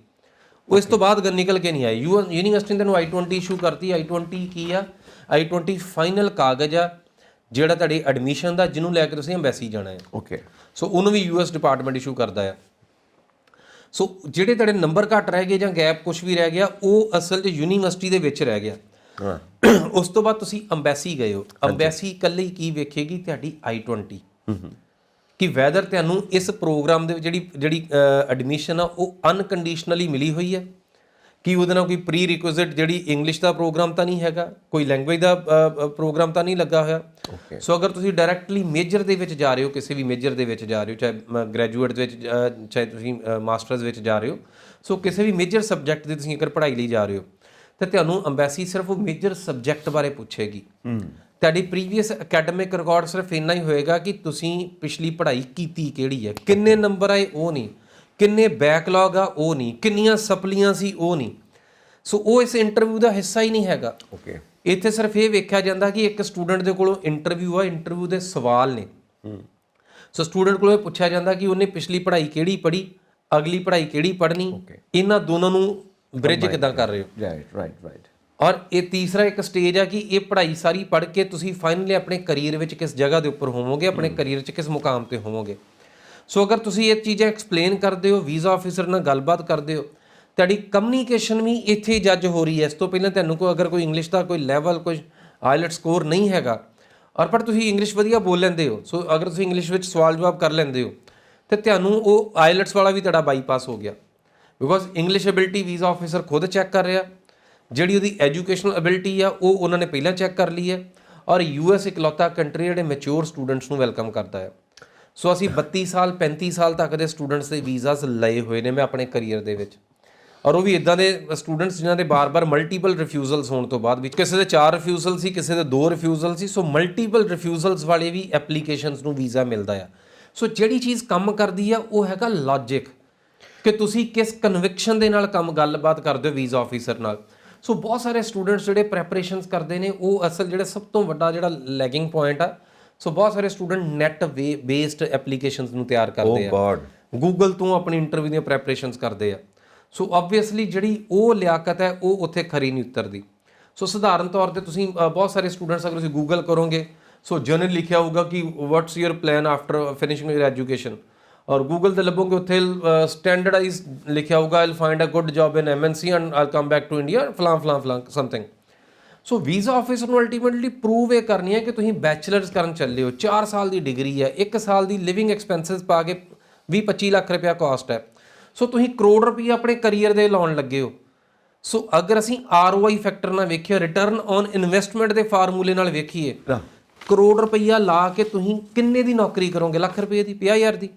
ਉਹ ਇਸ ਤੋਂ ਬਾਅਦ ਨਿਕਲ ਕੇ ਨਹੀਂ ਆਏ। ਯੂਨੀਵਰਸਿਟੀ ਨੇ ਤੁਹਾਨੂੰ I-20 ਇਸ਼ੂ ਕਰਤੀ। I-20 ਕੀ ਆ? I-20 ਫਾਈਨਲ ਕਾਗਜ਼ ਆ ਜਿਹੜਾ ਤੁਹਾਡੇ ਐਡਮਿਸ਼ਨ ਦਾ, ਜਿਹਨੂੰ ਲੈ ਕੇ ਤੁਸੀਂ ਐਮਬੈਸੀ ਜਾਣਾ ਹੈ। ਓਕੇ। ਸੋ ਉਹਨੂੰ ਵੀ US ਡਿਪਾਰਟਮੈਂਟ ਇਸ਼ੂ ਕਰਦਾ ਆ। ਸੋ ਜਿਹੜੇ ਤੁਹਾਡੇ ਨੰਬਰ ਘੱਟ ਰਹਿ ਗਏ ਜਾਂ ਗੈਪ ਕੁਝ ਵੀ ਰਹਿ ਗਿਆ, ਉਹ ਅਸਲ 'ਚ ਯੂਨੀਵਰਸਿਟੀ ਦੇ ਵਿੱਚ ਰਹਿ ਗਿਆ। ਉਸ ਤੋਂ ਬਾਅਦ ਤੁਸੀਂ ਅੰਬੈਸੀ ਗਏ ਹੋ। ਅੰਬੈਸੀ ਇਕੱਲੇ ਕੀ ਵੇਖੇਗੀ? ਤੁਹਾਡੀ I-20 ਕਿ ਵੈਦਰ ਤੁਹਾਨੂੰ ਇਸ ਪ੍ਰੋਗਰਾਮ ਦੇ ਵਿੱਚ ਜਿਹੜੀ ਐਡਮਿਸ਼ਨ ਆ ਉਹ ਅਨਕੰਡੀਸ਼ਨਲੀ ਮਿਲੀ ਹੋਈ ਹੈ, ਕਿ ਉਹਦੇ ਨਾਲ ਕੋਈ ਪ੍ਰੀ ਰਿਕੁਇਜ਼ਿਟ ਜਿਹੜੀ ਇੰਗਲਿਸ਼ ਦਾ ਪ੍ਰੋਗਰਾਮ ਤਾਂ ਨਹੀਂ ਹੈਗਾ, ਕੋਈ ਲੈਂਗੁਏਜ ਦਾ ਪ੍ਰੋਗਰਾਮ ਤਾਂ ਨਹੀਂ ਲੱਗਾ ਹੋਇਆ। ਸੋ ਅਗਰ ਤੁਸੀਂ ਡਾਇਰੈਕਟਲੀ ਮੇਜਰ ਦੇ ਵਿੱਚ ਜਾ ਰਹੇ ਹੋ, ਕਿਸੇ ਵੀ ਮੇਜਰ ਦੇ ਵਿੱਚ ਜਾ ਰਹੇ ਹੋ, ਚਾਹੇ ਗ੍ਰੈਜੂਏਟ ਦੇ ਵਿੱਚ, ਚਾਹੇ ਤੁਸੀਂ ਮਾਸਟਰਸ ਵਿੱਚ ਜਾ ਰਹੇ ਹੋ, ਸੋ ਕਿਸੇ ਵੀ ਮੇਜਰ ਸਬਜੈਕਟ ਦੀ ਤੁਸੀਂ ਅਗਰ ਪੜ੍ਹਾਈ ਲਈ ਜਾ ਰਹੇ ਹੋ, ਤਾਂ ਤੁਹਾਨੂੰ ਅੰਬੈਸੀ ਸਿਰਫ ਉਹ ਮੇਜਰ ਸਬਜੈਕਟ ਬਾਰੇ ਪੁੱਛੇਗੀ। ਤੁਹਾਡੀ ਪ੍ਰੀਵੀਅਸ ਅਕੈਡਮਿਕ ਰਿਕਾਰਡ ਸਿਰਫ ਇੰਨਾ ਹੀ ਹੋਏਗਾ ਕਿ ਤੁਸੀਂ ਪਿਛਲੀ ਪੜ੍ਹਾਈ ਕੀਤੀ ਕਿਹੜੀ ਹੈ, ਕਿੰਨੇ ਨੰਬਰ ਆਏ ਉਹ ਨਹੀਂ, ਕਿੰਨੇ ਬੈਕਲੌਗ ਆ ਉਹ ਨਹੀਂ, ਕਿੰਨੀਆਂ ਸਪਲੀਆਂ ਸੀ ਉਹ ਨਹੀਂ। ਸੋ ਉਹ ਇਸ ਇੰਟਰਵਿਊ ਦਾ ਹਿੱਸਾ ਹੀ ਨਹੀਂ ਹੈਗਾ। ਓਕੇ। ਇੱਥੇ ਸਿਰਫ ਇਹ ਵੇਖਿਆ ਜਾਂਦਾ ਕਿ ਇੱਕ ਸਟੂਡੈਂਟ ਦੇ ਕੋਲੋਂ ਇੰਟਰਵਿਊ ਆ, ਇੰਟਰਵਿਊ ਦੇ ਸਵਾਲ ਨੇ। ਸੋ ਸਟੂਡੈਂਟ ਕੋਲੋਂ ਇਹ ਪੁੱਛਿਆ ਜਾਂਦਾ ਕਿ ਉਹਨੇ ਪਿਛਲੀ ਪੜ੍ਹਾਈ ਕਿਹੜੀ ਪੜ੍ਹੀ, ਅਗਲੀ ਪੜ੍ਹਾਈ ਕਿਹੜੀ ਪੜ੍ਹਨੀ, ਇਹਨਾਂ ਦੋਨਾਂ ਨੂੰ ਬ੍ਰਿਜ ਕਿੱਦਾਂ ਕਰ ਰਹੇ ਹੋ। ਰਾਈਟ। ਔਰ ਇਹ ਤੀਸਰਾ ਇੱਕ ਸਟੇਜ ਆ ਕਿ ਇਹ ਪੜ੍ਹਾਈ ਸਾਰੀ ਪੜ੍ਹ ਕੇ ਤੁਸੀਂ ਫਾਈਨਲੀ ਆਪਣੇ ਕਰੀਅਰ ਵਿੱਚ ਕਿਸ ਜਗ੍ਹਾ ਦੇ ਉੱਪਰ ਹੋਵੋਗੇ, ਆਪਣੇ ਕਰੀਅਰ 'ਚ ਕਿਸ ਮੁਕਾਮ ਤੇ ਹੋਵੋਗੇ। ਸੋ ਅਗਰ ਤੁਸੀਂ ਇਹ ਚੀਜ਼ਾਂ ਐਕਸਪਲੇਨ ਕਰਦੇ ਹੋ, ਵੀਜ਼ਾ ਆਫਿਸਰ ਨਾਲ ਗੱਲਬਾਤ ਕਰਦੇ ਹੋ, ਤੁਹਾਡੀ ਕਮਿਊਨੀਕੇਸ਼ਨ ਵੀ ਇੱਥੇ ਜੱਜ ਹੋ ਰਹੀ ਹੈ। ਇਸ ਤੋਂ ਪਹਿਲਾਂ ਤੁਹਾਨੂੰ ਅਗਰ ਕੋਈ ਇੰਗਲਿਸ਼ ਦਾ ਕੋਈ ਲੈਵਲ, ਕੋਈ ਆਈਲੈਟ ਸਕੋਰ ਨਹੀਂ ਹੈਗਾ, ਔਰ ਪਰ ਤੁਸੀਂ ਇੰਗਲਿਸ਼ ਵਧੀਆ ਬੋਲ ਲੈਂਦੇ ਹੋ, ਸੋ ਅਗਰ ਤੁਸੀਂ ਇੰਗਲਿਸ਼ ਵਿੱਚ ਸਵਾਲ ਜਵਾਬ ਕਰ ਲੈਂਦੇ ਹੋ, ਤੇ ਤੁਹਾਨੂੰ ਉਹ ਆਈਲੈਟਸ ਵਾਲਾ ਵੀ ਤੁਹਾਡਾ ਬਾਈਪਾਸ ਹੋ ਗਿਆ, because English ability visa officer ਖੁਦ ਚੈੱਕ ਕਰ ਰਿਹਾ, ਜਿਹੜੀ ਉਹਦੀ ਐਜੂਕੇਸ਼ਨਲ ਐਬਿਲਿਟੀ ਆ ਉਹ ਉਹਨਾਂ ਨੇ ਪਹਿਲਾਂ ਚੈੱਕ ਕਰ ਲਈ ਹੈ। ਔਰ US ਇਕਲੌਤਾ ਕੰਟਰੀ ਜਿਹੜੇ ਮੈਚੁਰ ਸਟੂਡੈਂਟਸ ਨੂੰ ਵੈਲਕਮ ਕਰਦਾ ਹੈ। ਸੋ ਅਸੀਂ 32 ਸਾਲ 35 ਸਾਲ ਤੱਕ ਦੇ ਸਟੂਡੈਂਟਸ ਦੇ ਵੀਜ਼ਾਸ ਲਏ ਹੋਏ ਨੇ ਮੈਂ ਆਪਣੇ ਕਰੀਅਰ ਦੇ ਵਿੱਚ, ਔਰ ਉਹ ਵੀ ਇਦਾਂ ਦੇ ਸਟੂਡੈਂਟਸ ਜਿਨ੍ਹਾਂ ਦੇ ਬਾਰ-ਬਾਰ ਮਲਟੀਪਲ ਰਿਫਿਊਜ਼ਲਸ ਹੋਣ ਤੋਂ ਬਾਅਦ, ਵਿੱਚ ਕਿਸੇ ਦੇ 4 ਰਿਫਿਊਜ਼ਲ ਸੀ, ਕਿਸੇ ਦੇ 2 ਰਿਫਿਊਜ਼ਲ ਸੀ। ਸੋ ਮਲਟੀਪਲ ਰਿਫਿਊਜ਼ਲਸ ਵਾਲੇ ਵੀ ਐਪਲੀਕੇਸ਼ਨਸ ਨੂੰ ਵੀਜ਼ਾ ਮਿਲਦਾ ਆ। ਸੋ ਜਿਹੜੀ ਚੀਜ਼ ਕੰਮ ਕਰਦੀ ਆ ਉਹ ਹੈਗਾ ਲੌਜਿਕ, ਕਿ ਤੁਸੀਂ ਕਿਸ ਕਨਵਿਕਸ਼ਨ ਦੇ ਨਾਲ ਗੱਲਬਾਤ ਕਰਦੇ ਹੋ ਵੀਜ਼ਾ ਆਫਿਸਰ ਨਾਲ। ਸੋ ਬਹੁਤ ਸਾਰੇ ਸਟੂਡੈਂਟਸ ਜਿਹੜੇ ਪ੍ਰੈਪਰੇਸ਼ਨਸ ਕਰਦੇ ਨੇ, ਉਹ ਅਸਲ ਜਿਹੜਾ ਸਭ ਤੋਂ ਵੱਡਾ ਜਿਹੜਾ ਲੈਗਿੰਗ ਪੁਆਇੰਟ ਆ, ਸੋ ਬਹੁਤ ਸਾਰੇ ਸਟੂਡੈਂਟ ਨੈਟ ਬੇਸਡ ਐਪਲੀਕੇਸ਼ਨਸ ਨੂੰ ਤਿਆਰ ਕਰਦੇ ਆ, ਗੂਗਲ ਤੋਂ ਆਪਣੀ ਇੰਟਰਵਿਊ ਦੀਆਂ ਪ੍ਰੈਪਰੇਸ਼ਨਸ ਕਰਦੇ ਆ। ਸੋ ਆਬਵੀਅਸਲੀ ਜਿਹੜੀ ਉਹ ਲਿਆਕਤ ਹੈ ਉਹ ਉੱਥੇ ਖਰੀ ਨਹੀਂ ਉਤਰਦੀ। ਸੋ ਸਧਾਰਨ ਤੌਰ ਤੇ ਤੁਸੀਂ ਬਹੁਤ ਸਾਰੇ ਸਟੂਡੈਂਟਸ ਅਗਰ ਤੁਸੀਂ ਗੂਗਲ ਕਰੋਗੇ, ਸੋ ਜਰਨਲ ਲਿਖਿਆ ਹੋਊਗਾ ਕਿ what's your plan after finishing your education, ਔਰ ਗੂਗਲ ਤੇ ਲੱਭੋਗੇ ਉੱਥੇ ਸਟੈਂਡਰਡਾਈਜ਼ ਲਿਖਿਆ ਹੋਊਗਾ I'll find a good job in MNC and I'll come back to India ਫਲਾਂ ਸਮਥਿੰਗ। ਸੋ ਵੀਜ਼ਾ ਆਫਿਸਰ ਨੂੰ ਅਲਟੀਮੇਟਲੀ ਪ੍ਰੂਵ ਇਹ ਕਰਨੀ ਹੈ ਕਿ ਤੁਸੀਂ ਬੈਚਲਰਸ ਕਰਨ ਚੱਲੇ ਹੋ, 4 ਸਾਲ ਦੀ ਡਿਗਰੀ ਹੈ, 1 ਸਾਲ ਦੀ ਲਿਵਿੰਗ ਐਕਸਪੈਂਸਿਸ ਪਾ ਕੇ 20-25 ਲੱਖ ਰੁਪਇਆ ਕਾਸਟ ਹੈ। ਸੋ ਤੁਸੀਂ ਕਰੋੜ ਰੁਪਈਆ ਆਪਣੇ ਕਰੀਅਰ ਦੇ ਲਾਉਣ ਲੱਗੇ ਹੋ। ਸੋ ਅਗਰ ਅਸੀਂ ROI ਫੈਕਟਰ ਨਾਲ ਵੇਖੀਏ, ਰਿਟਰਨ ਔਨ ਇਨਵੈਸਟਮੈਂਟ ਦੇ ਫਾਰਮੂਲੇ ਨਾਲ ਵੇਖੀਏ, ਕਰੋੜ ਰੁਪਈਆ ਲਾ ਕੇ ਤੁਸੀਂ ਕਿੰਨੇ ਦੀ ਨੌਕਰੀ ਕਰੋਗੇ? ਲੱਖ ਰੁਪਏ ਦੀ, 50,000 ਦੀ।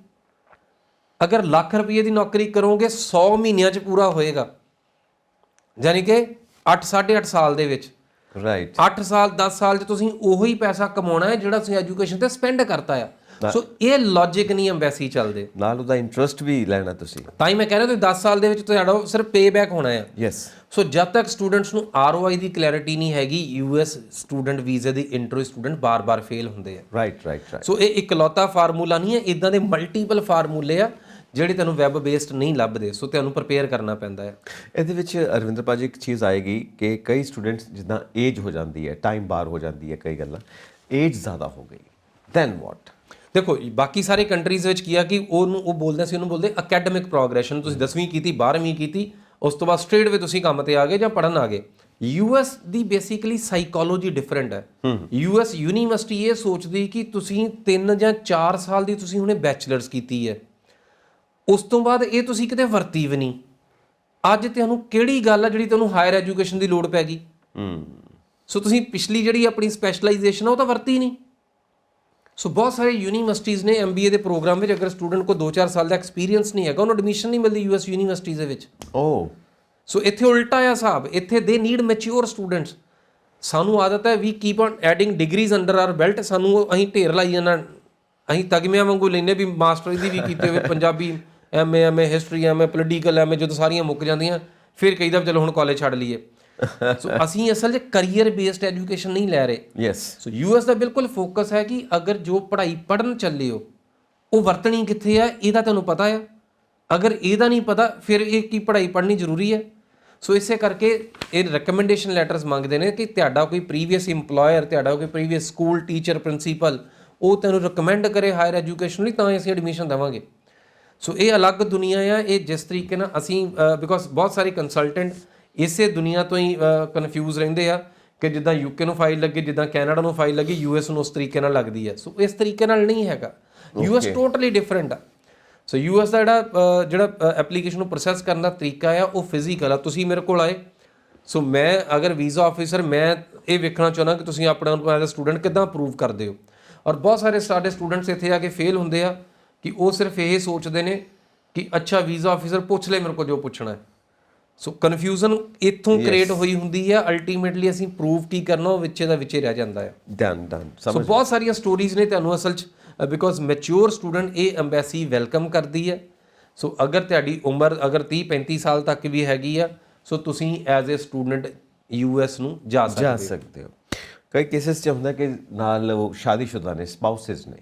ਅਗਰ ਲੱਖ ਰੁਪਏ ਦੀ ਨੌਕਰੀ ਕਰੋਗੇ 100 ਮਹੀਨਿਆਂ 'ਚ ਪੂਰਾ ਹੋਏਗਾ, ਯਾਨੀ ਕਿ 8-8.5 ਸਾਲ ਦੇ ਵਿੱਚ। ਰਾਈਟ। 8 ਸਾਲ 10 ਸਾਲ 'ਚ ਤੁਸੀਂ ਉਹੀ ਪੈਸਾ ਕਮਾਉਣਾ ਹੈ ਜਿਹੜਾ ਤੁਸੀਂ ਐਜੂਕੇਸ਼ਨ ਤੇ ਸਪੈਂਡ ਕਰਤਾ ਆ। ਸੋ ਇਹ ਲੌਜਿਕ ਨਹੀਂ ਐਮਬੈਸੀ ਚੱਲਦੇ, ਨਾਲ ਉਹਦਾ ਇੰਟਰਸਟ ਵੀ ਲੈਣਾ ਤੁਸੀਂ। ਤਾਂ ਹੀ ਮੈਂ ਕਹਿ ਰਿਹਾ ਤੁਸੀਂ 10 ਸਾਲ ਦੇ ਵਿੱਚ ਤੁਹਾਡਾ ਸਿਰਫ ਪੇ ਬੈਕ ਹੋਣਾ ਹੈ। ਯੈਸ। ਸੋ ਜਦ ਤੱਕ ਸਟੂਡੈਂਟਸ ਨੂੰ ROI ਦੀ ਕਲੈਰਿਟੀ ਨਹੀਂ ਹੈਗੀ, US ਸਟੂਡੈਂਟ ਵੀਜ਼ੇ ਦੀ ਇੰਟਰਵਿਊ ਸਟੂਡੈਂਟ ਬਾਰ-ਬਾਰ ਫੇਲ ਹੁੰਦੇ ਆ। ਰਾਈਟ। ਸੋ ਇਹ ਇਕਲੌਤਾ ਫਾਰਮੂਲਾ ਨਹੀਂ ਹੈ, ਇਦਾਂ ਦੇ ਮਲਟੀਪਲ ਫਾਰਮੂਲੇ ਆ ਜਿਹੜੇ ਤੁਹਾਨੂੰ ਵੈਬ ਬੇਸਡ ਨਹੀਂ ਲੱਭਦੇ। ਸੋ ਤੁਹਾਨੂੰ ਪ੍ਰਪੇਅਰ ਕਰਨਾ ਪੈਂਦਾ ਹੈ। ਇਹਦੇ ਵਿੱਚ ਅਰਵਿੰਦਰ ਭਾਜੀ ਇੱਕ ਚੀਜ਼ ਆਏਗੀ ਕਿ ਕਈ ਸਟੂਡੈਂਟਸ ਜਿੱਦਾਂ ਏਜ ਹੋ ਜਾਂਦੀ ਹੈ, ਟਾਈਮ ਬਾਰ ਹੋ ਜਾਂਦੀ ਹੈ, ਕਈ ਗੱਲਾਂ ਏਜ ਜ਼ਿਆਦਾ ਹੋ ਗਈ, ਦੈਨ ਵਾਟ? ਦੇਖੋ ਬਾਕੀ ਸਾਰੇ ਕੰਟਰੀਜ਼ ਵਿੱਚ ਕੀ ਆ ਕਿ ਉਹ ਬੋਲਦੇ ਸੀ, ਉਹਨੂੰ ਬੋਲਦੇ ਅਕੈਡਮਿਕ ਪ੍ਰੋਗਰੈਸ਼ਨ। ਤੁਸੀਂ 10ਵੀਂ ਕੀਤੀ, 12ਵੀਂ ਕੀਤੀ, ਉਸ ਤੋਂ ਬਾਅਦ ਸਟ੍ਰੇਟ ਵੇ ਤੁਸੀਂ ਕੰਮ ਤੇ ਆ ਗਏ ਜਾਂ ਪੜ੍ਹਨ ਆ ਗਏ। US ਦੀ ਬੇਸਿਕਲੀ ਸਾਈਕੋਲੋਜੀ ਡਿਫਰੈਂਟ ਹੈ। US ਯੂਨੀਵਰਸਿਟੀ ਇਹ ਸੋਚਦੀ ਕਿ ਤੁਸੀਂ 3 ਜਾਂ 4 ਸਾਲ ਦੀ ਤੁਸੀਂ ਹੁਣੇ ਬੈਚਲਰਸ ਕੀਤੀ ਹੈ, ਉਸ ਤੋਂ ਬਾਅਦ ਇਹ ਤੁਸੀਂ ਕਿਤੇ ਵਰਤੀ ਵੀ ਨਹੀਂ। ਅੱਜ ਤੁਹਾਨੂੰ ਕਿਹੜੀ ਗੱਲ ਆ ਜਿਹੜੀ ਤੁਹਾਨੂੰ ਹਾਇਰ ਐਜੂਕੇਸ਼ਨ ਦੀ ਲੋੜ ਪੈ ਗਈ? ਸੋ ਤੁਸੀਂ ਪਿਛਲੀ ਜਿਹੜੀ ਆਪਣੀ ਸਪੈਸ਼ਲਾਈਜੇਸ਼ਨ ਆ ਉਹ ਤਾਂ ਵਰਤੀ ਨਹੀਂ। ਸੋ ਬਹੁਤ ਸਾਰੇ ਯੂਨੀਵਰਸਿਟੀਜ਼ ਨੇ MBA ਦੇ ਪ੍ਰੋਗਰਾਮ ਵਿੱਚ ਅਗਰ ਸਟੂਡੈਂਟ ਕੋਲ 2-4 ਸਾਲ ਦਾ ਐਕਸਪੀਰੀਅੰਸ ਨਹੀਂ ਹੈਗਾ, ਉਹਨੂੰ ਐਡਮਿਸ਼ਨ ਨਹੀਂ ਮਿਲਦੀ US ਯੂਨੀਵਰਸਿਟੀਜ਼ ਦੇ ਵਿੱਚ। ਸੋ ਇੱਥੇ ਉਲਟਾ ਆ ਹਿਸਾਬ, ਇੱਥੇ ਦੇ ਨੀਡ ਮੈਚਿਓਰ ਸਟੂਡੈਂਟਸ। ਸਾਨੂੰ ਆਦਤ ਹੈ we keep on adding degrees under our belt, ਸਾਨੂੰ ਅਸੀਂ ਢੇਰ ਲਾਈ ਜਾਣਾ ਅਸੀਂ ਤਗਮਿਆਂ ਵਾਂਗੂ ਲੈਂਦੇ ਵੀ ਮਾਸਟਰ ਦੀ ਵੀ ਕੀਤੇ ਹੋਏ Punjabi MA history MA political MA ਜਦੋਂ ਸਾਰੀਆਂ ਮੁੱਕ ਜਾਂਦੀਆਂ ਫਿਰ ਕਹੀਦਾ ਚਲੋ ਹੁਣ ਕਾਲਜ ਛੱਡ ਲਈਏ। ਸੋ ਅਸੀਂ ਅਸਲ 'ਚ ਕਰੀਅਰ ਬੇਸਡ ਐਜੂਕੇਸ਼ਨ ਨਹੀਂ ਲੈ ਰਹੇ। ਯੈਸ। ਸੋ ਯੂਐਸ ਦਾ ਬਿਲਕੁਲ ਫੋਕਸ ਹੈ ਕਿ ਅਗਰ ਜੋ ਪੜ੍ਹਾਈ ਪੜ੍ਹਨ ਚੱਲੇ ਹੋ ਉਹ ਵਰਤਣੀ ਕਿੱਥੇ ਆ ਇਹਦਾ ਤੁਹਾਨੂੰ ਪਤਾ ਆ। ਅਗਰ ਇਹਦਾ ਨਹੀਂ ਪਤਾ ਫਿਰ ਇਹ ਕੀ ਪੜ੍ਹਾਈ ਪੜ੍ਹਨੀ ਜ਼ਰੂਰੀ ਹੈ। ਸੋ ਇਸੇ ਕਰਕੇ ਇਹ ਰეკਮੈਂਡੇਸ਼ਨ ਲੈਟਰਸ ਮੰਗਦੇ ਨੇ ਕਿ ਤੁਹਾਡਾ ਕੋਈ ਪ੍ਰੀਵੀਅਸ ਇੰਪਲੋਇਰ, ਤੁਹਾਡਾ ਕੋਈ ਪ੍ਰੀਵੀਅਸ ਸਕੂਲ ਟੀਚਰ, ਪ੍ਰਿੰਸੀਪਲ ਉਹ ਤੈਨੂੰ ਰეკਮੈਂਡ ਕਰੇ ਹਾਇਰ ਐਜੂਕੇਸ਼ਨ ਲਈ, ਤਾਂ ਅਸੀਂ ਐਡਮਿਸ਼ਨ ਦੇਵਾਂਗੇ। ਸੋ ਇਹ ਅਲੱਗ ਦੁਨੀਆ ਆ। ਇਹ ਜਿਸ ਤਰੀਕੇ ਨਾਲ ਅਸੀਂ ਬਿਕੋਜ਼ ਬਹੁਤ ਸਾਰੇ ਕੰਸਲਟੈਂਟ ਇਸੇ ਦੁਨੀਆ ਤੋਂ ਹੀ ਕਨਫਿਊਜ਼ ਰਹਿੰਦੇ ਆ ਕਿ ਜਿੱਦਾਂ ਯੂਕੇ ਨੂੰ ਫਾਈਲ ਲੱਗੇ, ਜਿੱਦਾਂ ਕੈਨੇਡਾ ਨੂੰ ਫਾਈਲ ਲੱਗੀ, ਯੂਐਸ ਨੂੰ ਉਸ ਤਰੀਕੇ ਨਾਲ ਲੱਗਦੀ ਹੈ। ਸੋ ਇਸ ਤਰੀਕੇ ਨਾਲ ਨਹੀਂ ਹੈਗਾ। ਯੂਐਸ ਟੋਟਲੀ ਡਿਫਰੈਂਟ ਆ। ਸੋ ਯੂਐਸ ਦਾ ਜਿਹੜਾ ਐਪਲੀਕੇਸ਼ਨ ਨੂੰ ਪ੍ਰੋਸੈਸ ਕਰਨ ਦਾ ਤਰੀਕਾ ਆ ਉਹ ਫਿਜ਼ੀਕਲ ਆ। ਤੁਸੀਂ ਮੇਰੇ ਕੋਲ ਆਏ, ਸੋ ਮੈਂ ਅਗਰ ਵੀਜ਼ਾ ਆਫਿਸਰ, ਮੈਂ ਇਹ ਵੇਖਣਾ ਚਾਹੁੰਦਾ ਕਿ ਤੁਸੀਂ ਆਪਣਾ ਐਜ਼ ਅ ਸਟੂਡੈਂਟ ਕਿੱਦਾਂ ਅਪਰੂਵ ਕਰਦੇ ਹੋ। ਔਰ ਬਹੁਤ ਸਾਰੇ ਸਾਡੇ ਸਟੂਡੈਂਟਸ ਇੱਥੇ ਆ ਕੇ ਫੇਲ ਹੁੰਦੇ ਆ ਕਿ ਉਹ ਸਿਰਫ ਇਹ ਸੋਚਦੇ ਨੇ ਕਿ ਅੱਛਾ ਵੀਜ਼ਾ ਆਫਿਸਰ ਪੁੱਛ ਲੈ ਮੇਰੇ ਕੋਲ ਜੋ ਪੁੱਛਣਾ ਹੈ। ਸੋ ਕਨਫਿਊਜ਼ਨ ਇੱਥੋਂ ਕ੍ਰੀਏਟ ਹੋਈ ਹੁੰਦੀ ਹੈ। ਅਲਟੀਮੇਟਲੀ ਅਸੀਂ ਪ੍ਰੂਵ ਕੀ ਕਰਨਾ ਉਹ ਵਿੱਚੇ ਦਾ ਵਿੱਚੇ ਰਹਿ ਜਾਂਦਾ ਹੈ। ਡਨ ਸੋ ਬਹੁਤ ਸਾਰੀਆਂ ਸਟੋਰੀਜ਼ ਨੇ ਤੁਹਾਨੂੰ ਅਸਲ 'ਚ ਬਿਕੋਜ਼ ਮੈਚਿਓਰ ਸਟੂਡੈਂਟ ਇਹ ਐਮਬੈਸੀ ਵੈਲਕਮ ਕਰਦੀ ਹੈ। ਸੋ ਅਗਰ ਤੁਹਾਡੀ ਉਮਰ ਅਗਰ 30-35 ਸਾਲ ਤੱਕ ਵੀ ਹੈਗੀ ਆ, ਸੋ ਤੁਸੀਂ ਐਜ਼ ਏ ਸਟੂਡੈਂਟ ਯੂਐਸ ਨੂੰ ਜਾ ਸਕਦੇ ਹੋ। ਕਈ ਕੇਸਿਸ 'ਚ ਹੁੰਦਾ ਕਿ ਨਾਲ ਉਹ ਸ਼ਾਦੀशुदा ਨੇ, ਸਪਾਊਸਿਸ ਨੇ,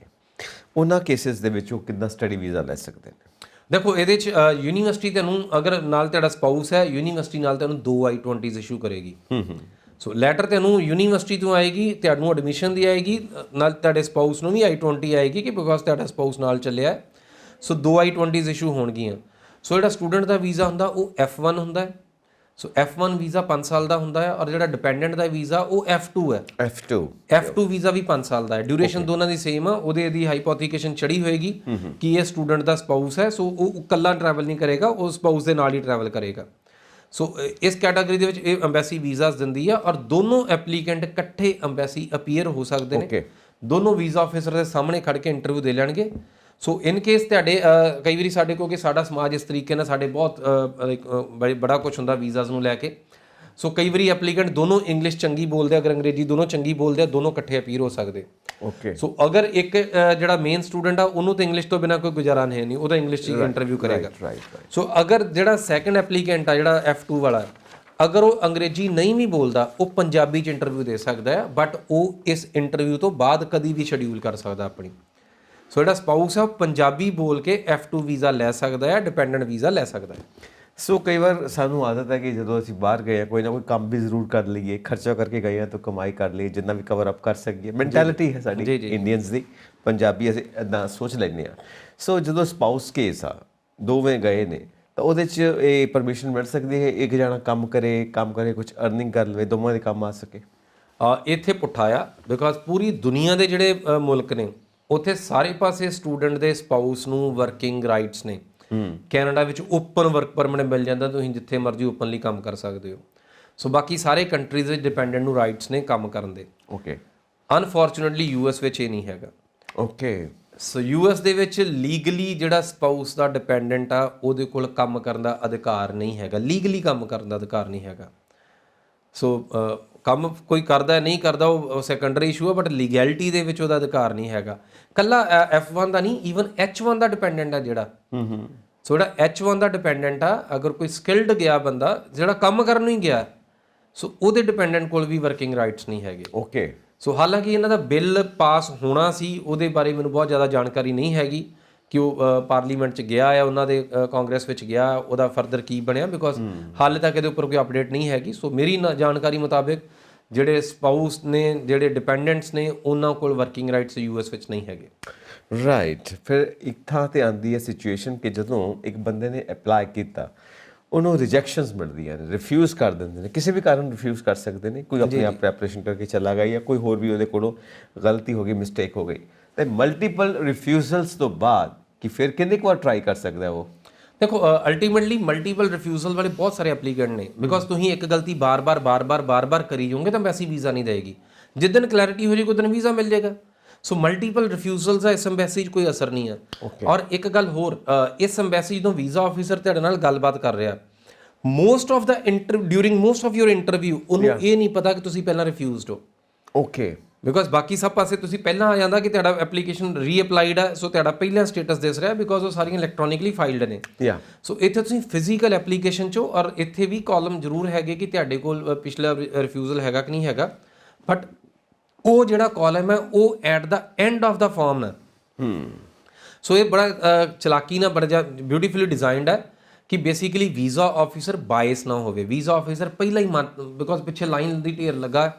ਉਹਨਾਂ ਕੇਸਿਸ ਦੇ ਵਿੱਚ ਉਹ ਕਿੱਦਾਂ ਸਟੱਡੀ ਵੀਜ਼ਾ ਲੈ ਸਕਦੇ ਨੇ? ਦੇਖੋ ਇਹਦੇ 'ਚ ਯੂਨੀਵਰਸਿਟੀ ਤੁਹਾਨੂੰ ਅਗਰ ਨਾਲ ਤੁਹਾਡਾ ਸਪਾਊਸ ਹੈ, ਯੂਨੀਵਰਸਿਟੀ ਨਾਲ ਤੁਹਾਨੂੰ 2 I-20s ਇਸ਼ੂ ਕਰੇਗੀ। ਸੋ ਲੈਟਰ ਤੁਹਾਨੂੰ ਯੂਨੀਵਰਸਿਟੀ ਤੋਂ ਆਏਗੀ, ਤੁਹਾਨੂੰ ਐਡਮਿਸ਼ਨ ਦੀ ਆਏਗੀ, ਨਾਲ ਤੁਹਾਡੇ ਸਪਾਊਸ ਨੂੰ ਵੀ I-20 ਆਏਗੀ ਕਿ ਬਿਕੋਜ਼ ਤੁਹਾਡਾ ਸਪਾਊਸ ਨਾਲ ਚੱਲਿਆ। ਸੋ 2 I-20s ਇਸ਼ੂ ਹੋਣਗੀਆਂ। ਸੋ ਜਿਹੜਾ ਸਟੂਡੈਂਟ ਦਾ ਵੀਜ਼ਾ ਹੁੰਦਾ ਉਹ F1 ਹੁੰਦਾ ਹੈ। ਸੋ F1 ਵੀਜ਼ਾ 5 ਸਾਲ ਦਾ ਹੁੰਦਾ ਹੈ ਔਰ ਜਿਹੜਾ ਡਿਪੈਂਡੈਂਟ ਦਾ ਵੀਜ਼ਾ ਉਹ F2 ਹੈ। F2 ਵੀਜ਼ਾ ਵੀ 5 ਸਾਲ ਦਾ ਹੈ। ਡਿਊਰੇਸ਼ਨ ਦੋਨਾਂ ਦੀ ਸੇਮ ਆ। ਉਹਦੇ ਦੀ ਹਾਈਪੋਥੀਕੇਸ਼ਨ ਚੜੀ ਹੋਏਗੀ ਕਿ ਇਹ ਸਟੂਡੈਂਟ ਦਾ ਸਪਾਊਸ ਹੈ, ਸੋ ਉਹ ਇਕੱਲਾ ਟਰੈਵਲ ਨਹੀਂ ਕਰੇਗਾ, ਉਹ ਸਪਾਊਸ ਦੇ ਨਾਲ ਹੀ ਟਰੈਵਲ ਕਰੇਗਾ। ਸੋ ਇਸ ਕੈਟਾਗਰੀ ਦੇ ਵਿੱਚ ਇਹ ਐਮਬੈਸੀ ਵੀਜ਼ਾਸ ਦਿੰਦੀ ਆ ਔਰ ਦੋਨੋਂ ਐਪਲੀਕੈਂਟ ਇਕੱਠੇ ਐਮਬੈਸੀ ਅਪੀਅਰ ਹੋ ਸਕਦੇ ਨੇ। ਦੋਨੋਂ ਵੀਜ਼ਾ ਆਫਿਸਰ ਦੇ ਸਾਹਮਣੇ ਖੜ ਕੇ ਇੰਟਰਵਿਊ ਦੇ ਲੈਣਗੇ। ਸੋ ਇਨ ਕੇਸ ਤੁਹਾਡੇ ਕਈ ਵਾਰੀ ਸਾਡੇ ਕੋਲ ਕਿ ਸਾਡਾ ਸਮਾਜ ਇਸ ਤਰੀਕੇ ਨਾਲ ਸਾਡੇ ਬਹੁਤ ਬੜਾ ਕੁਛ ਹੁੰਦਾ ਵੀਜ਼ਾਸ ਨੂੰ ਲੈ ਕੇ। ਸੋ ਕਈ ਵਾਰੀ ਐਪਲੀਕੈਂਟ ਦੋਨੋਂ ਇੰਗਲਿਸ਼ ਚੰਗੀ ਬੋਲਦੇ, ਅਗਰ ਅੰਗਰੇਜ਼ੀ ਦੋਨੋਂ ਚੰਗੀ ਬੋਲਦੇ ਆ, ਦੋਨੋਂ ਇਕੱਠੇ ਅਪੀਅਰ ਹੋ ਸਕਦੇ। ਸੋ ਅਗਰ ਇੱਕ ਜਿਹੜਾ ਮੇਨ ਸਟੂਡੈਂਟ ਆ ਉਹਨੂੰ ਤਾਂ ਇੰਗਲਿਸ਼ ਤੋਂ ਬਿਨਾਂ ਕੋਈ ਗੁਜ਼ਾਰਾ ਨਹੀਂ, ਉਹਦਾ ਇੰਗਲਿਸ਼ 'ਚ ਇੰਟਰਵਿਊ ਕਰੇਗਾ। ਸੋ ਅਗਰ ਜਿਹੜਾ ਸੈਕੰਡ ਐਪਲੀਕੈਂਟ ਆ ਜਿਹੜਾ F2 ਵਾਲਾ, ਅਗਰ ਉਹ ਅੰਗਰੇਜ਼ੀ ਨਹੀਂ ਵੀ ਬੋਲਦਾ, ਉਹ ਪੰਜਾਬੀ 'ਚ ਇੰਟਰਵਿਊ ਦੇ ਸਕਦਾ ਹੈ, ਬਟ ਉਹ ਇਸ ਇੰਟਰਵਿਊ ਤੋਂ ਬਾਅਦ ਕਦੀ ਵੀ ਸ਼ਡਿਊਲ ਕਰ ਸਕਦਾ ਆਪਣੀ। ਸੋ ਜਿਹੜਾ ਸਪਾਊਸ ਆ ਉਹ ਪੰਜਾਬੀ ਬੋਲ ਕੇ F2 ਵੀਜ਼ਾ ਲੈ ਸਕਦਾ ਹੈ, ਡਿਪੈਂਡੈਂਟ ਵੀਜ਼ਾ ਲੈ ਸਕਦਾ ਹੈ। ਸੋ ਕਈ ਵਾਰ ਸਾਨੂੰ ਆਦਤ ਹੈ ਕਿ ਜਦੋਂ ਅਸੀਂ ਬਾਹਰ ਗਏ ਹਾਂ ਕੋਈ ਨਾ ਕੋਈ ਕੰਮ ਵੀ ਜ਼ਰੂਰ ਕਰ ਲਈਏ, ਖਰਚਾ ਕਰਕੇ ਗਏ ਹਾਂ ਤਾਂ ਕਮਾਈ ਕਰ ਲਈਏ, ਜਿੰਨਾ ਵੀ ਕਵਰ ਅਪ ਕਰ ਸਕੀਏ। ਮੈਂਟੈਲਿਟੀ ਹੈ ਸਾਡੀ ਇੰਡੀਅਨਸ ਦੀ, ਪੰਜਾਬੀ ਅਸੀਂ ਇੱਦਾਂ ਸੋਚ ਲੈਂਦੇ ਹਾਂ। ਸੋ ਜਦੋਂ ਸਪਾਊਸ ਕੇਸ ਆ, ਦੋਵੇਂ ਗਏ ਨੇ, ਤਾਂ ਉਹਦੇ 'ਚ ਇਹ ਪਰਮਿਸ਼ਨ ਮਿਲ ਸਕਦੀ ਹੈ ਇੱਕ ਜਣਾ ਕੰਮ ਕਰੇ ਕੁਝ ਅਰਨਿੰਗ ਕਰ ਲਵੇ, ਦੋਵਾਂ ਦੇ ਕੰਮ ਆ ਸਕੇ? ਇੱਥੇ ਪੁੱਠਾ ਆ। ਬਿਕੋਜ਼ ਪੂਰੀ ਦੁਨੀਆ ਦੇ ਜਿਹੜੇ ਮੁਲਕ ਨੇ ਉੱਥੇ ਸਾਰੇ ਪਾਸੇ ਸਟੂਡੈਂਟ ਦੇ ਸਪਾਊਸ ਨੂੰ ਵਰਕਿੰਗ ਰਾਈਟਸ ਨੇ। ਕੈਨੇਡਾ ਵਿੱਚ ਓਪਨ ਵਰਕ ਪਰਮਿਟ ਮਿਲ ਜਾਂਦਾ, ਤੁਸੀਂ ਜਿੱਥੇ ਮਰਜ਼ੀ ਓਪਨਲੀ ਕੰਮ ਕਰ ਸਕਦੇ ਹੋ। ਸੋ ਬਾਕੀ ਸਾਰੇ ਕੰਟਰੀਜ਼ ਵਿੱਚ ਡਿਪੈਂਡੈਂਟ ਨੂੰ ਰਾਈਟਸ ਨੇ ਕੰਮ ਕਰਨ ਦੇ। ਅਨਫੋਰਚੂਨੇਟਲੀ ਯੂਐਸ ਵਿੱਚ ਇਹ ਨਹੀਂ ਹੈਗਾ। ਸੋ ਯੂਐਸ ਦੇ ਵਿੱਚ ਲੀਗਲੀ ਜਿਹੜਾ ਸਪਾਊਸ ਦਾ ਡਿਪੈਂਡੈਂਟ ਆ ਉਹਦੇ ਕੋਲ ਕੰਮ ਕਰਨ ਦਾ ਅਧਿਕਾਰ ਨਹੀਂ ਹੈਗਾ, ਲੀਗਲੀ ਕੰਮ ਕਰਨ ਦਾ ਅਧਿਕਾਰ ਨਹੀਂ ਹੈਗਾ। ਸੋ ਕੰਮ ਕੋਈ ਕਰਦਾ ਨਹੀਂ ਕਰਦਾ ਉਹ ਸੈਕੰਡਰੀ ਇਸ਼ੂ ਆ, ਬਟ ਲੀਗੈਲਿਟੀ ਦੇ ਵਿੱਚ ਉਹਦਾ ਅਧਿਕਾਰ ਨਹੀਂ ਹੈਗਾ। ਕੱਲਾ F1 ਦਾ ਨਹੀਂ, ਈਵਨ H1 ਦਾ ਡਿਪੈਂਡੈਂਟ ਆ ਜਿਹੜਾ। ਸੋ ਜਿਹੜਾ H1 ਦਾ ਡਿਪੈਂਡੈਂਟ ਆ, ਅਗਰ ਕੋਈ ਸਕਿਲਡ ਗਿਆ ਬੰਦਾ ਜਿਹੜਾ ਕੰਮ ਕਰਨ ਨੂੰ ਹੀ ਗਿਆ, ਸੋ ਉਹਦੇ ਡਿਪੈਂਡੈਂਟ ਕੋਲ ਵੀ ਵਰਕਿੰਗ ਰਾਈਟਸ ਨਹੀਂ ਹੈਗੇ। ਸੋ ਹਾਲਾਂਕਿ ਇਹਨਾਂ ਦਾ ਬਿੱਲ ਪਾਸ ਹੋਣਾ ਸੀ, ਉਹਦੇ ਬਾਰੇ ਮੈਨੂੰ ਬਹੁਤ ਜ਼ਿਆਦਾ ਜਾਣਕਾਰੀ ਨਹੀਂ ਹੈਗੀ ਕਿ ਉਹ ਪਾਰਲੀਮੈਂਟ 'ਚ ਗਿਆ ਆ, ਉਹਨਾਂ ਦੇ ਕਾਂਗਰਸ ਵਿੱਚ ਗਿਆ, ਉਹਦਾ ਫਰਦਰ ਕੀ ਬਣਿਆ, ਬਿਕੋਜ਼ ਹਾਲੇ ਤੱਕ ਇਹਦੇ ਉੱਪਰ ਕੋਈ ਅਪਡੇਟ ਨਹੀਂ ਹੈਗੀ। ਸੋ ਮੇਰੀ ਜਾਣਕਾਰੀ ਮੁਤਾਬਿਕ ਜਿਹੜੇ ਸਪਾਊਸ ਨੇ, ਜਿਹੜੇ ਡਿਪੈਂਡੈਂਟਸ ਨੇ, ਉਹਨਾਂ ਕੋਲ ਵਰਕਿੰਗ ਰਾਈਟਸ ਯੂਐਸ ਵਿੱਚ ਨਹੀਂ ਹੈਗੇ। ਫਿਰ ਇੱਕ ਥਾਂ 'ਤੇ ਆਉਂਦੀ ਹੈ ਸਿਚੁਏਸ਼ਨ ਕਿ ਜਦੋਂ ਇੱਕ ਬੰਦੇ ਨੇ ਅਪਲਾਈ ਕੀਤਾ, ਉਹਨੂੰ ਰਿਜੈਕਸ਼ਨਸ ਮਿਲਦੀਆਂ ਨੇ, ਰਿਫਿਊਜ਼ ਕਰ ਦਿੰਦੇ ਨੇ, ਕਿਸੇ ਵੀ ਕਾਰਨ ਰਿਫਿਊਜ਼ ਕਰ ਸਕਦੇ ਨੇ। ਕੋਈ ਆਪਣੇ ਆਪ ਪ੍ਰੈਪਰੇਸ਼ਨ ਕਰਕੇ ਚਲਾ ਗਿਆ ਜਾਂ ਕੋਈ ਹੋਰ ਵੀ ਉਹਦੇ ਕੋਲੋਂ ਗਲਤੀ ਹੋ ਗਈ, ਮਿਸਟੇਕ ਹੋ ਗਈ, ਤੇ ਮਲਟੀਪਲ ਰਿਫਿਊਜ਼ਲਸ ਤੋਂ ਬਾਅਦ ਕਿ ਫਿਰ ਕਿੰਨੇ ਕੁ ਵਾਰ ਟਰਾਈ ਕਰ ਸਕਦਾ ਉਹ? ਦੇਖੋ ਅਲਟੀਮੇਟਲੀ ਮਲਟੀਪਲ ਰਿਫਿਊਜ਼ਲ ਵਾਲੇ ਬਹੁਤ ਸਾਰੇ ਐਪਲੀਕੈਂਟ ਨੇ। ਬਿਕੋਜ਼ ਤੁਸੀਂ ਇੱਕ ਗਲਤੀ ਬਾਰ-ਬਾਰ ਕਰੀ ਜਾਓਗੇ ਤਾਂ ਐਮਬੈਸੀ ਵੀਜ਼ਾ ਨਹੀਂ ਦੇਗੀ। ਜਿੱਦਣ ਕਲੈਰਿਟੀ ਹੋ ਜਾਏਗੀ ਉਦੋਂ ਵੀਜ਼ਾ ਮਿਲ ਜਾਏਗਾ। ਸੋ ਮਲਟੀਪਲ ਰਿਫਿਊਜ਼ਲਸ ਦਾ ਇਸ ਐਮਬੈਸੀ 'ਚ ਕੋਈ ਅਸਰ ਨਹੀਂ ਹੈ। ਔਰ ਇੱਕ ਗੱਲ ਹੋਰ, ਇਸ ਐਮਬੈਸੀ ਜਦੋਂ ਵੀਜ਼ਾ ਆਫਿਸਰ ਤੁਹਾਡੇ ਨਾਲ ਗੱਲਬਾਤ ਕਰ ਰਿਹਾ, most of the during most of your interview ਉਹਨੂੰ ਇਹ ਨਹੀਂ ਪਤਾ ਕਿ ਤੁਸੀਂ ਪਹਿਲਾਂ ਰਿਫਿਊਜ਼ਡ ਹੋ। ਬਿਕੋਜ਼ ਬਾਕੀ ਸਭ ਪਾਸੇ ਤੁਸੀਂ ਪਹਿਲਾਂ ਆ ਜਾਂਦਾ ਕਿ ਤੁਹਾਡਾ ਐਪਲੀਕੇਸ਼ਨ ਰੀਅਪਲਾਈਡ ਹੈ, ਸੋ ਤੁਹਾਡਾ ਪਹਿਲਾਂ ਸਟੇਟਸ ਦਿਸ ਰਿਹਾ ਬਿਕੋਜ਼ ਉਹ ਸਾਰੀਆਂ ਇਲੈਕਟ੍ਰੋਨਿਕਲੀ ਫਾਈਲਡ ਨੇ। ਯਾ ਸੋ ਇੱਥੇ ਤੁਸੀਂ ਫਿਜ਼ੀਕਲ ਐਪਲੀਕੇਸ਼ਨ 'ਚੋਂ, ਔਰ ਇੱਥੇ ਵੀ ਕਾਲਮ ਜ਼ਰੂਰ ਹੈਗੇ ਕਿ ਤੁਹਾਡੇ ਕੋਲ ਪਿਛਲਾ ਰਿਫਿਊਜ਼ਲ ਹੈਗਾ ਕਿ ਨਹੀਂ ਹੈਗਾ, ਬਟ ਉਹ ਜਿਹੜਾ ਕਾਲਮ ਹੈ ਉਹ at the end of the form ਹੈ। ਸੋ ਇਹ ਬੜਾ ਚਲਾਕੀ ਨਾਲ ਬੜਾ ਬਿਊਟੀਫੁਲੀ ਡਿਜ਼ਾਈਨਡ ਹੈ ਕਿ ਬੇਸਿਕਲੀ ਵੀਜ਼ਾ ਆਫਿਸਰ ਬਾਇਸ ਨਾ ਹੋਵੇ। ਵੀਜ਼ਾ ਆਫਿਸਰ ਪਹਿਲਾਂ ਹੀ ਬਿਕੋਜ਼ ਪਿੱਛੇ ਲਾਈਨ ਦੀ ਢੇਰ ਲੱਗਾ,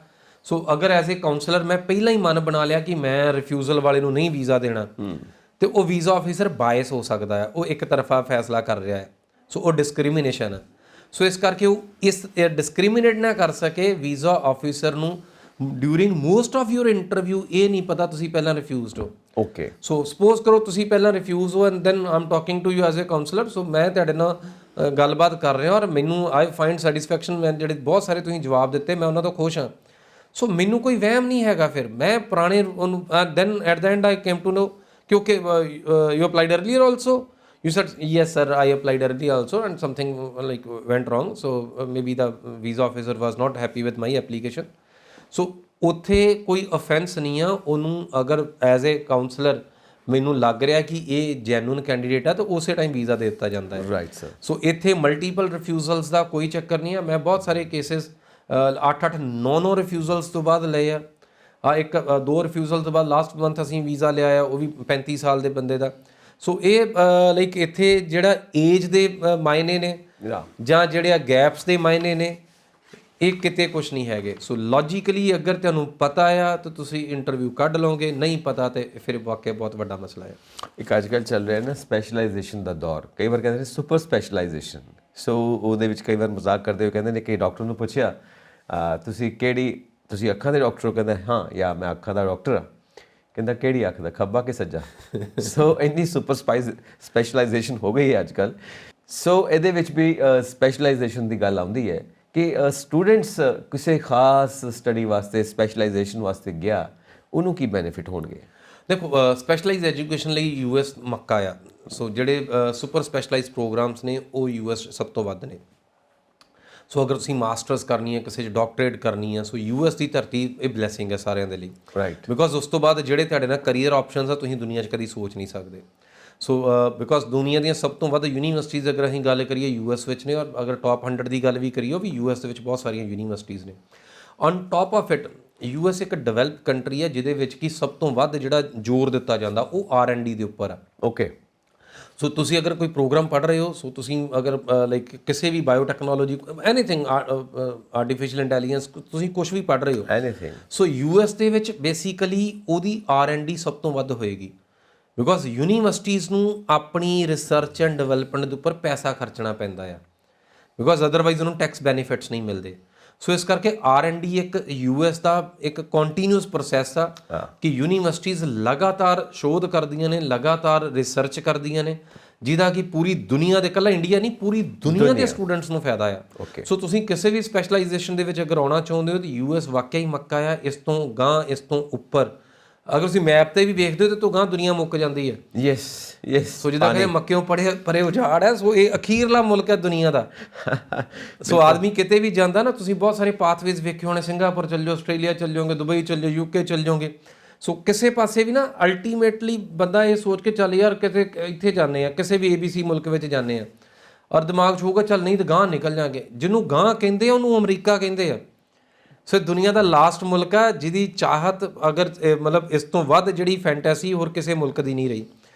ਸੋ ਅਗਰ ਐਜ਼ ਏ ਕਾਉਂਸਲਰ ਮੈਂ ਪਹਿਲਾਂ ਹੀ ਮਨ ਬਣਾ ਲਿਆ ਕਿ ਮੈਂ ਰਿਫਿਊਜ਼ਲ ਵਾਲੇ ਨੂੰ ਨਹੀਂ ਵੀਜ਼ਾ ਦੇਣਾ, ਤੇ ਉਹ ਵੀਜ਼ਾ ਆਫਿਸਰ ਬਾਇਸ ਹੋ ਸਕਦਾ ਹੈ, ਉਹ ਇੱਕ ਤਰਫਾ ਫੈਸਲਾ ਕਰ ਰਿਹਾ ਹੈ, ਸੋ ਉਹ ਡਿਸਕ੍ਰਿਮੀਨੇਸ਼ਨ ਹੈ। ਸੋ ਇਸ ਕਰਕੇ ਉਹ ਇਸ ਡਿਸਕ੍ਰਿਮੀਨੇਟ ਨਾ ਕਰ ਸਕੇ ਵੀਜ਼ਾ ਆਫਿਸਰ ਨੂੰ during most of your interview ਇਹ ਨਹੀਂ ਪਤਾ ਤੁਸੀਂ ਪਹਿਲਾਂ ਰਿਫਿਊਜ਼ਡ ਹੋ। ਓਕੇ, ਸੋ ਸਪੋਜ਼ ਕਰੋ ਤੁਸੀਂ ਪਹਿਲਾਂ ਰਿਫਿਊਜ਼ ਹੋ and then I'm talking to you as a counsellor, so ਮੈਂ ਤੁਹਾਡੇ ਨਾਲ ਗੱਲਬਾਤ ਕਰ ਰਿਹਾ ਔਰ ਮੈਨੂੰ ਆਈ ਫਾਈਂਡ ਸੈਟੀਸਫੈਕਸ਼ਨ, ਮੈਂ ਜਿਹੜੇ ਬਹੁਤ ਸਾਰੇ ਤੁਸੀਂ ਜਵਾਬ ਦਿੱਤੇ ਮੈਂ ਉਹਨਾਂ ਤੋਂ ਖੁਸ਼ ਹਾਂ। ਸੋ ਮੈਨੂੰ ਕੋਈ ਵਹਿਮ ਨਹੀਂ ਹੈਗਾ, ਫਿਰ ਮੈਂ ਪੁਰਾਣੇ ਉਹਨੂੰ then at the end I came to know ਕਿਉਂਕਿ you applied earlier also, you said yes sir I applied early also and something like went wrong, so maybe the visa officer was not happy with my application। so ਉੱਥੇ ਕੋਈ offence ਨਹੀਂ ਆ ਉਹਨੂੰ, ਅਗਰ as a councillor ਮੈਨੂੰ ਲੱਗ ਰਿਹਾ ਕਿ ਇਹ ਜੈਨੂਨ ਕੈਂਡੀਡੇਟ ਆ ਤਾਂ ਉਸੇ ਟਾਈਮ ਵੀਜ਼ਾ ਦੇ ਦਿੱਤਾ ਜਾਂਦਾ ਹੈ। Right sir. ਸੋ ਇੱਥੇ ਮਲਟੀਪਲ ਰਿਫਿਊਜ਼ਲਸ ਦਾ ਕੋਈ ਚੱਕਰ ਨਹੀਂ ਆ। ਮੈਂ ਬਹੁਤ ਸਾਰੇ ਕੇਸਿਸ 8-8 9-9 ਰਿਫਿਊਜ਼ਲਸ ਤੋਂ ਬਾਅਦ ਲਏ ਆ। ਇੱਕ 2 ਰਿਫਿਊਜ਼ਲ ਤੋਂ ਬਾਅਦ ਲਾਸਟ ਮੰਥ ਅਸੀਂ ਵੀਜ਼ਾ ਲਿਆ ਆ, ਉਹ ਵੀ 35 ਸਾਲ ਦੇ ਬੰਦੇ ਦਾ। ਸੋ ਇਹ ਲਾਈਕ ਇੱਥੇ ਜਿਹੜਾ ਏਜ ਦੇ ਮਾਇਨੇ ਨੇ ਜਾਂ ਜਿਹੜੇ ਆ ਗੈਪਸ ਦੇ ਮਾਇਨੇ ਨੇ, ਇਹ ਕਿਤੇ ਕੁਝ ਨਹੀਂ ਹੈਗੇ। ਸੋ ਲੌਜੀਕਲੀ ਅਗਰ ਤੁਹਾਨੂੰ ਪਤਾ ਆ ਤਾਂ ਤੁਸੀਂ ਇੰਟਰਵਿਊ ਕੱਢ ਲਓਗੇ, ਨਹੀਂ ਪਤਾ ਤੇ ਫਿਰ ਵਾਕਿਆ ਬਹੁਤ ਵੱਡਾ ਮਸਲਾ ਹੈ। ਇੱਕ ਅੱਜ ਕੱਲ੍ਹ ਚੱਲ ਰਿਹਾ ਨਾ ਸਪੈਸ਼ਲਾਈਜੇਸ਼ਨ ਦਾ ਦੌਰ, ਕਈ ਵਾਰ ਕਹਿੰਦੇ ਨੇ ਸੁਪਰ ਸਪੈਸ਼ਲਾਈਜੇਸ਼ਨ। ਸੋ ਉਹਦੇ ਵਿੱਚ ਕਈ ਵਾਰ ਮਜ਼ਾਕ ਕਰਦੇ ਹੋਏ ਕਹਿੰਦੇ ਨੇ ਕਿ ਡਾਕਟਰ ਨੂੰ ਪੁੱਛਿਆ ਤੁਸੀਂ ਅੱਖਾਂ ਦੇ ਡਾਕਟਰ ਹੋ? ਕਹਿੰਦਾ ਹਾਂ, ਜਾਂ ਮੈਂ ਅੱਖਾਂ ਦਾ ਡਾਕਟਰ ਹਾਂ। ਕਹਿੰਦਾ ਕਿਹੜੀ ਅੱਖ ਦਾ, ਖੱਬਾ ਕਿ ਸੱਜਾ? ਸੋ ਇੰਨੀ ਸੁਪਰ ਸਪੈਸ਼ਲਾਈਜੇਸ਼ਨ ਹੋ ਗਈ ਹੈ ਅੱਜ ਕੱਲ੍ਹ। ਸੋ ਇਹਦੇ ਵਿੱਚ ਵੀ ਸਪੈਸ਼ਲਾਈਜੇਸ਼ਨ ਦੀ ਗੱਲ ਆਉਂਦੀ ਹੈ ਕਿ ਸਟੂਡੈਂਟਸ ਕਿਸੇ ਖਾਸ ਸਟੱਡੀ ਵਾਸਤੇ ਸਪੈਸ਼ਲਾਈਜੇਸ਼ਨ ਵਾਸਤੇ ਗਿਆ, ਉਹਨੂੰ ਕੀ ਬੈਨੀਫਿਟ ਹੋਣਗੇ? ਦੇਖੋ ਸਪੈਸ਼ਲਾਈਜ਼ ਐਜੂਕੇਸ਼ਨ ਲਈ ਯੂਐਸ ਮੱਕਾ ਆ। ਸੋ ਜਿਹੜੇ ਸੁਪਰ ਸਪੈਸ਼ਲਾਈਜ਼ ਪ੍ਰੋਗਰਾਮਸ ਨੇ ਉਹ ਯੂਐਸ ਸਭ ਤੋਂ ਵੱਧ ਨੇ। ਸੋ ਅਗਰ ਤੁਸੀਂ ਮਾਸਟਰਸ ਕਰਨੀ ਹੈ, ਕਿਸੇ 'ਚ ਡਾਕਟਰੇਟ ਕਰਨੀ ਹੈ, ਸੋ ਯੂਐਸ ਦੀ ਧਰਤੀ ਇਹ ਬਲੈਸਿੰਗ ਹੈ ਸਾਰਿਆਂ ਦੇ ਲਈ। ਰਾਈਟ। ਬਿਕੋਜ਼ ਉਸ ਤੋਂ ਬਾਅਦ ਜਿਹੜੇ ਤੁਹਾਡੇ ਨਾਲ ਕਰੀਅਰ ਆਪਸ਼ਨਸ ਆ ਤੁਸੀਂ ਦੁਨੀਆ 'ਚ ਕਦੀ ਸੋਚ ਨਹੀਂ ਸਕਦੇ। ਸੋ ਬਿਕੋਜ਼ ਦੁਨੀਆ ਦੀਆਂ ਸਭ ਤੋਂ ਵੱਧ ਯੂਨੀਵਰਸਿਟੀਜ਼ ਅਗਰ ਅਸੀਂ ਗੱਲ ਕਰੀਏ ਯੂਐਸ ਵਿੱਚ ਨੇ, ਔਰ ਅਗਰ ਟੌਪ 100 ਦੀ ਗੱਲ ਵੀ ਕਰੀਏ ਉਹ ਵੀ ਯੂਐਸ ਦੇ ਵਿੱਚ ਬਹੁਤ ਸਾਰੀਆਂ ਯੂਨੀਵਰਸਿਟੀਜ਼ ਨੇ। On top of it US ਇੱਕ ਡਿਵੈਲਪ ਕੰਟਰੀ ਹੈ ਜਿਹਦੇ ਵਿੱਚ ਕਿ ਸਭ ਤੋਂ ਵੱਧ ਜਿਹੜਾ ਜ਼ੋਰ ਦਿੱਤਾ ਜਾਂਦਾ ਉਹ R&D ਦੇ ਉੱਪਰ ਆ। ਓਕੇ। ਸੋ ਤੁਸੀਂ ਅਗਰ ਕੋਈ ਪ੍ਰੋਗਰਾਮ ਪੜ੍ਹ ਰਹੇ ਹੋ, ਸੋ ਤੁਸੀਂ ਅਗਰ ਲਾਈਕ ਕਿਸੇ ਵੀ ਬਾਇਓਟੈਕਨੋਲੋਜੀ, ਐਨੀਥਿੰਗ, ਆਰਟੀਫਿਸ਼ੀਅਲ ਇੰਟੈਲੀਜੈਂਸ, ਤੁਸੀਂ ਕੁਝ ਵੀ ਪੜ੍ਹ ਰਹੇ ਹੋ, ਐਨੀਥਿੰਗ, ਸੋ ਯੂਐਸ ਦੇ ਵਿੱਚ ਬੇਸਿਕਲੀ ਉਹਦੀ R&D ਸਭ ਤੋਂ ਵੱਧ ਹੋਏਗੀ। ਬਿਕੋਜ਼ ਯੂਨੀਵਰਸਿਟੀਜ਼ ਨੂੰ ਆਪਣੀ ਰਿਸਰਚ ਐਂਡ ਡਿਵੈਲਪਮੈਂਟ ਦੇ ਉੱਪਰ ਪੈਸਾ ਖਰਚਣਾ ਪੈਂਦਾ ਆ, ਬਿਕੋਜ਼ ਅਦਰਵਾਈਜ਼ ਉਹਨੂੰ ਟੈਕਸ ਬੈਨੀਫਿਟਸ ਨਹੀਂ ਮਿਲਦੇ। ਸੋ ਇਸ ਕਰਕੇ R&D ਇੱਕ ਯੂਐਸ ਦਾ ਇੱਕ ਕੰਟੀਨਿਊਸ ਪ੍ਰੋਸੈਸ ਆ ਕਿ ਯੂਨੀਵਰਸਿਟੀਜ਼ ਲਗਾਤਾਰ ਸ਼ੋਧ ਕਰਦੀਆਂ ਨੇ, ਲਗਾਤਾਰ ਰਿਸਰਚ ਕਰਦੀਆਂ ਨੇ, ਜਿਹਦਾ ਕਿ ਪੂਰੀ ਦੁਨੀਆ ਦੇ, ਇਕੱਲਾ ਇੰਡੀਆ ਨਹੀਂ ਪੂਰੀ ਦੁਨੀਆ ਦੇ ਸਟੂਡੈਂਟਸ ਨੂੰ ਫਾਇਦਾ ਆ। ਸੋ ਤੁਸੀਂ ਕਿਸੇ ਵੀ ਸਪੈਸ਼ਲਾਈਜੇਸ਼ਨ ਦੇ ਵਿੱਚ ਅਗਰ ਆਉਣਾ ਚਾਹੁੰਦੇ ਹੋ ਤਾਂ ਯੂਐਸ ਵਾਕਿਆ ਹੀ ਮੱਕਾ ਆ। ਇਸ ਤੋਂ ਗਾਂ, ਇਸ ਤੋਂ ਉੱਪਰ ਅਗਰ ਤੁਸੀਂ ਮੈਪ ਤੇ ਵੀ ਵੇਖਦੇ ਹੋ ਤਾਂ ਤੋਂ ਗਾਂ ਦੁਨੀਆ ਮੁੱਕ ਜਾਂਦੀ ਹੈ। ਯੈਸ। ਸੋ ਜਿੱਦਾਂ ਕਿ ਮੱਕਿਓਂ ਪਰੇ ਉਜਾੜ ਹੈ, ਸੋ ਇਹ ਅਖੀਰਲਾ ਮੁਲਕ ਹੈ ਦੁਨੀਆ ਦਾ। ਸੋ ਆਦਮੀ ਕਿਤੇ ਵੀ ਜਾਂਦਾ ਨਾ, ਤੁਸੀਂ ਬਹੁਤ ਸਾਰੇ ਪਾਥਵੇਜ਼ ਵੇਖੇ ਹੋਣੇ, ਸਿੰਗਾਪੁਰ ਚੱਲ ਜਾਓ, ਆਸਟ੍ਰੇਲੀਆ ਚੱਲ ਜਾਓਗੇ, ਦੁਬਈ ਚੱਲ ਜਾਓ, UK ਚੱਲ ਜਾਓਗੇ। ਸੋ ਕਿਸੇ ਪਾਸੇ ਵੀ ਨਾ ਅਲਟੀਮੇਟਲੀ ਬੰਦਾ ਇਹ ਸੋਚ ਕੇ ਚੱਲ ਯਾਰ ਕਿਤੇ ਇੱਥੇ ਜਾਂਦੇ ਆ, ਕਿਸੇ ਵੀ ABC ਮੁਲਕ ਵਿੱਚ ਜਾਂਦੇ ਆ, ਔਰ ਦਿਮਾਗ 'ਚ ਹੋਊਗਾ ਚੱਲ ਨਹੀਂ ਤਾਂ ਗਾਂਹ ਨਿਕਲ ਜਾਂਗੇ। ਜਿਹਨੂੰ ਗਾਂਹ ਕਹਿੰਦੇ ਆ ਉਹਨੂੰ ਅਮਰੀਕਾ ਕਹਿੰਦੇ ਆ। ਸੋ ਦੁਨੀਆ ਦਾ ਲਾਸਟ ਮੁਲਕ ਆ ਜਿਹਦੀ ਚਾਹਤ ਅਗਰ ਮਤਲਬ ਇਸ ਤੋਂ ਵੱਧ ਜਿਹੜੀ ਫੈਂਟੈਸੀ ਹੋਰ ਕਿਸੇ ਮੁਲਕ ਦੀ ਨਹੀਂ ਰਹੀ।